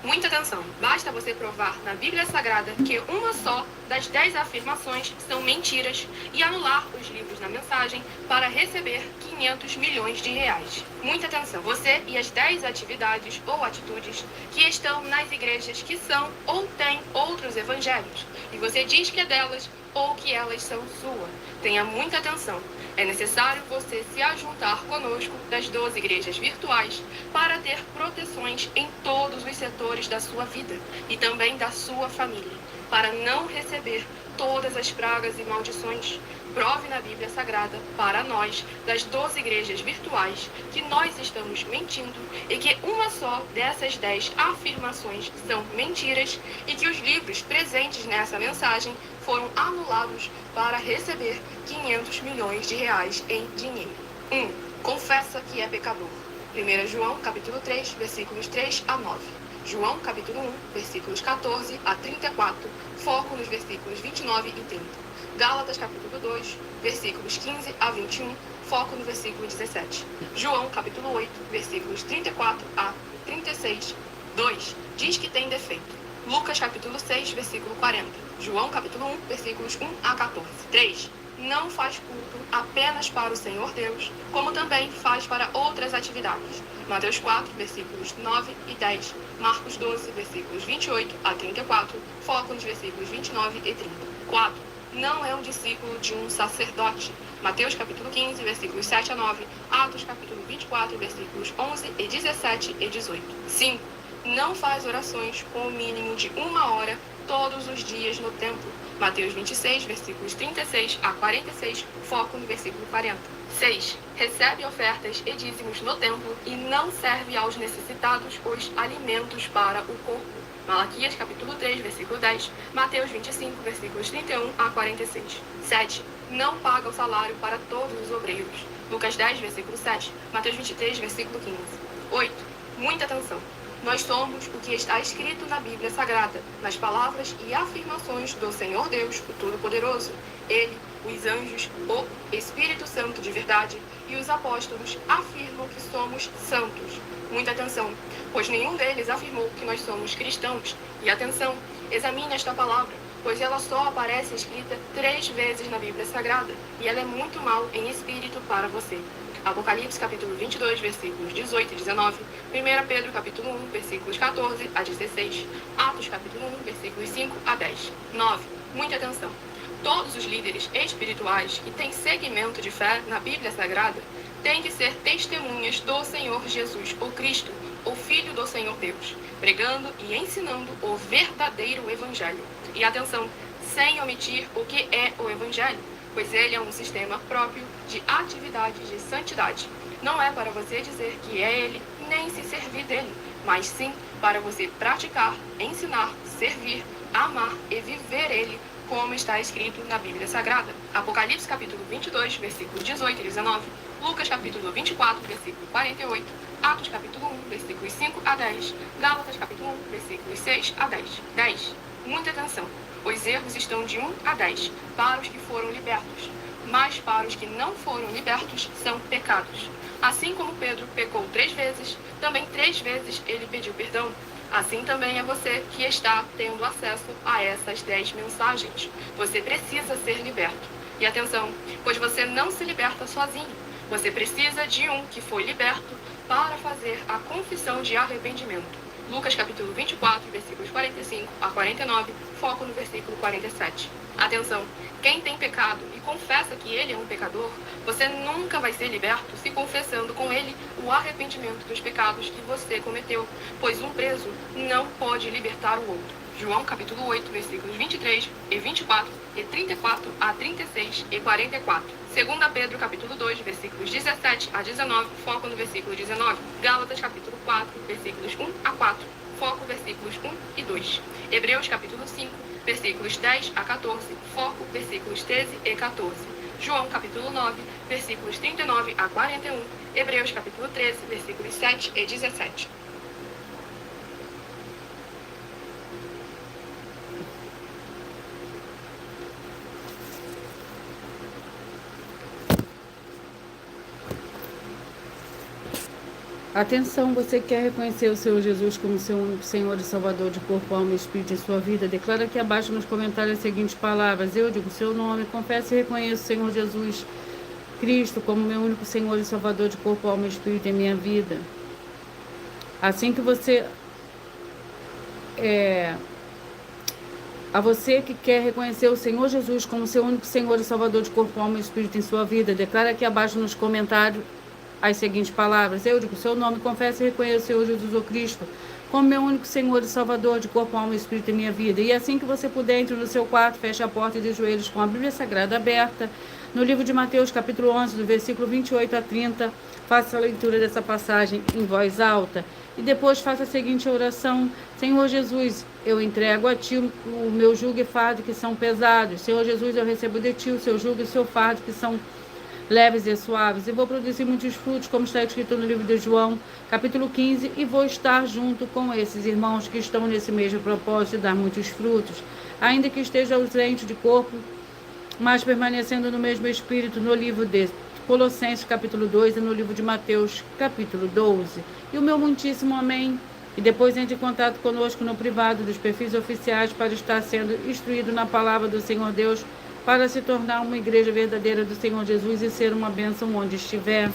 Muita atenção, basta você provar na Bíblia Sagrada que uma só das 10 afirmações são mentiras e anular os livros na mensagem para receber 500 milhões de reais. Muita atenção, você e as 10 atividades ou atitudes que estão nas igrejas que são ou têm outros evangelhos, e você diz que é delas ou que elas são sua. Tenha muita atenção. É necessário você se ajuntar conosco das 12 igrejas virtuais para ter proteções em todos os setores da sua vida e também da sua família, para não receber todas as pragas e maldições. Prove na Bíblia Sagrada para nós, das 12 igrejas virtuais, que nós estamos mentindo e que uma só dessas 10 afirmações são mentiras e que os livros presentes nessa mensagem foram anulados para receber 500 milhões de reais em dinheiro. 1. Confessa que é pecador. 1 João, capítulo 3, versículos 3 a 9. João, capítulo 1, versículos 14 a 34. Foco nos versículos 29 e 30. Gálatas, capítulo 2, versículos 15 a 21. Foco no versículo 17. João, capítulo 8, versículos 34 a 36. 2. Diz que tem defeito. Lucas, capítulo 6, versículo 40. João, capítulo 1, versículos 1 a 14. 3. Não faz culto apenas para o Senhor Deus, como também faz para outras atividades. Mateus 4, versículos 9 e 10. Marcos 12, versículos 28 a 34. Foco nos versículos 29 e 30. 4. Não é um discípulo de um sacerdote. Mateus capítulo 15, versículos 7 a 9. Atos capítulo 24, versículos 11 e 17 e 18. 5. não faz orações com o mínimo de 1 hora todos os dias no templo. Mateus 26, versículos 36 a 46, foco no versículo 40. 6. Recebe ofertas e dízimos no templo e não serve aos necessitados os alimentos para o corpo. Malaquias capítulo 3, versículo 10, Mateus 25, versículos 31 a 46. 7. Não paga o salário para todos os obreiros. Lucas 10, versículo 7, Mateus 23, versículo 15. 8. Muita atenção. Nós somos o que está escrito na Bíblia Sagrada, nas palavras e afirmações do Senhor Deus, o Todo-Poderoso. Ele, os anjos, o Espírito Santo de verdade e os apóstolos afirmam que somos santos. Muita atenção, pois nenhum deles afirmou que nós somos cristãos. E atenção, examine esta palavra, pois ela só aparece escrita 3 vezes na Bíblia Sagrada, e ela é muito mal em espírito para você. Apocalipse capítulo 22, versículos 18 e 19, 1 Pedro capítulo 1, versículos 14 a 16, Atos capítulo 1, versículos 5 a 10. 9. Muita atenção. Todos os líderes espirituais que têm segmento de fé na Bíblia Sagrada têm que ser testemunhas do Senhor Jesus, o Cristo, o Filho do Senhor Deus, pregando e ensinando o verdadeiro Evangelho. E atenção, sem omitir o que é o Evangelho, pois ele é um sistema próprio de atividades de santidade. Não é para você dizer que é ele, nem se servir dele, mas sim para você praticar, ensinar, servir, amar e viver ele, como está escrito na Bíblia Sagrada. Apocalipse capítulo 22, versículos 18 e 19, Lucas capítulo 24, versículo 48, Atos capítulo 1, versículos 5 a 10, Gálatas capítulo 1, versículos 6 a 10. 10. Muita atenção. Os erros estão de 1 a 10 para os que foram libertos, mas para os que não foram libertos são pecados. Assim como Pedro pecou 3 vezes, também 3 vezes ele pediu perdão. Assim também é você que está tendo acesso a essas 10 mensagens. Você precisa ser liberto. E atenção, pois você não se liberta sozinho. Você precisa de um que foi liberto para fazer a confissão de arrependimento. Lucas capítulo 24, versículos 45 a 49, foco no versículo 47. Atenção, quem tem pecado e confessa que ele é um pecador, você nunca vai ser liberto se confessando com ele o arrependimento dos pecados que você cometeu, pois um preso não pode libertar o outro. João capítulo 8, versículos 23 e 24 e 34 a 36 e 44. 2 Pedro capítulo 2, versículos 17 a 19, foco no versículo 19. Gálatas capítulo 4, versículos 1 a 4, foco versículos 1 e 2. Hebreus capítulo 5, versículos 10 a 14, foco versículos 13 e 14. João capítulo 9, versículos 39 a 41. Hebreus capítulo 13, versículos 7 e 17. Atenção, você quer reconhecer o Senhor Jesus como seu único Senhor e Salvador de corpo, alma e espírito em sua vida? Declara aqui abaixo nos comentários as seguintes palavras: eu digo seu nome, confesso e reconheço o Senhor Jesus Cristo como meu único Senhor e Salvador de corpo, alma e espírito em minha vida. Assim que você a você que quer reconhecer o Senhor Jesus como seu único Senhor e Salvador de corpo, alma e espírito em sua vida, declara aqui abaixo nos comentários as seguintes palavras: eu digo seu nome, confesso e reconheço o Senhor Jesus o Cristo como meu único Senhor e Salvador de corpo, alma e espírito em minha vida. E assim que você puder, entre no seu quarto, feche a porta e de joelhos com a Bíblia Sagrada aberta, no livro de Mateus capítulo 11, do versículo 28 a 30, faça a leitura dessa passagem em voz alta. E depois faça a seguinte oração: Senhor Jesus, eu entrego a Ti o meu jugo e fardo que são pesados. Senhor Jesus, eu recebo de Ti o seu jugo e o seu fardo que são leves e suaves, e vou produzir muitos frutos, como está escrito no livro de João, capítulo 15, e vou estar junto com esses irmãos que estão nesse mesmo propósito de dar muitos frutos, ainda que esteja ausente de corpo, mas permanecendo no mesmo espírito, no livro de Colossenses, capítulo 2, e no livro de Mateus, capítulo 12. E o meu muitíssimo amém. E depois entre em contato conosco no privado dos perfis oficiais para estar sendo instruído na palavra do Senhor Deus, para se tornar uma igreja verdadeira do Senhor Jesus e ser uma bênção onde estiver.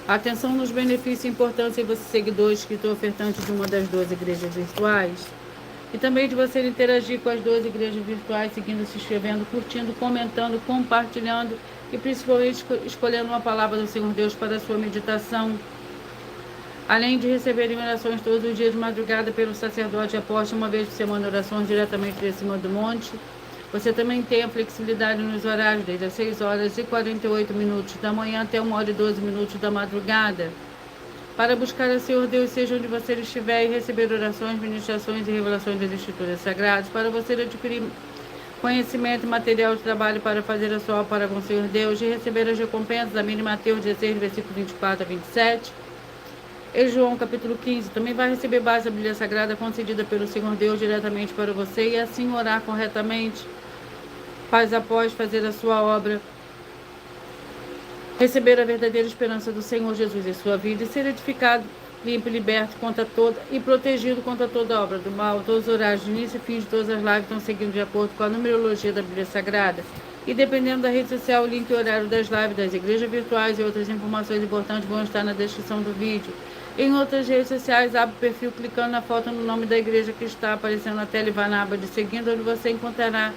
Atenção nos benefícios e importância em você, seguidor, escritor ofertante de uma das 12 igrejas virtuais. E também de você interagir com as 12 igrejas virtuais, seguindo, se inscrevendo, curtindo, comentando, compartilhando e principalmente escolhendo uma palavra do Senhor Deus para a sua meditação. Além de receberem orações todos os dias de madrugada pelo sacerdote e apóstolo, uma vez por semana, orações diretamente de cima do monte. Você também tem a flexibilidade nos horários, desde as 6 horas e 48 minutos da manhã até 1 hora e 12 minutos da madrugada, para buscar ao Senhor Deus, seja onde você estiver, e receber orações, ministrações e revelações das Escrituras Sagradas, para você adquirir conhecimento e material de trabalho para fazer a sua obra com o Senhor Deus, e receber as recompensas, a mim, Mateus 16, versículo 24 a 27, e João capítulo 15. Também vai receber base da Bíblia Sagrada concedida pelo Senhor Deus diretamente para você, e assim orar corretamente, paz após fazer a sua obra, receber a verdadeira esperança do Senhor Jesus em sua vida e ser edificado, limpo e liberto contra toda e protegido contra toda obra do mal. Todos os horários de início e fim de todas as lives estão seguindo de acordo com a numerologia da Bíblia Sagrada. E dependendo da rede social, o link e horário das lives das igrejas virtuais e outras informações importantes vão estar na descrição do vídeo. Em outras redes sociais, abre o perfil clicando na foto no nome da igreja que está aparecendo na tela e vá na aba de seguindo, onde você encontrará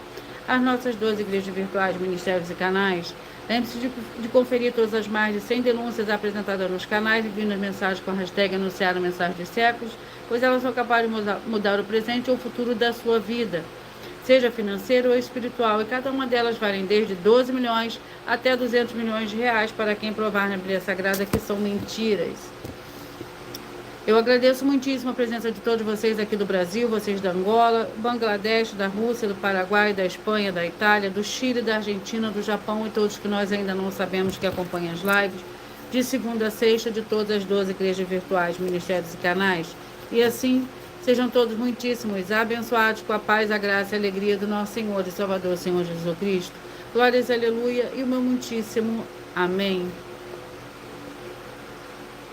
as nossas 12 igrejas virtuais, ministérios e canais. Lembre-se de conferir todas as mais de 100 denúncias apresentadas nos canais, enviando as mensagens com a hashtag anunciar a mensagem dos séculos, pois elas são capazes de mudar o presente ou o futuro da sua vida, seja financeiro ou espiritual, e cada uma delas valem desde 12 milhões até 200 milhões de reais para quem provar na Bíblia Sagrada que são mentiras. Eu agradeço muitíssimo a presença de todos vocês aqui do Brasil, vocês da Angola, Bangladesh, da Rússia, do Paraguai, da Espanha, da Itália, do Chile, da Argentina, do Japão e todos que nós ainda não sabemos que acompanham as lives, de segunda a sexta, de todas as 12 igrejas virtuais, ministérios e canais. E assim, sejam todos muitíssimos abençoados com a paz, a graça e a alegria do nosso Senhor e Salvador, Senhor Jesus Cristo. Glórias, aleluia, e o meu muitíssimo amém.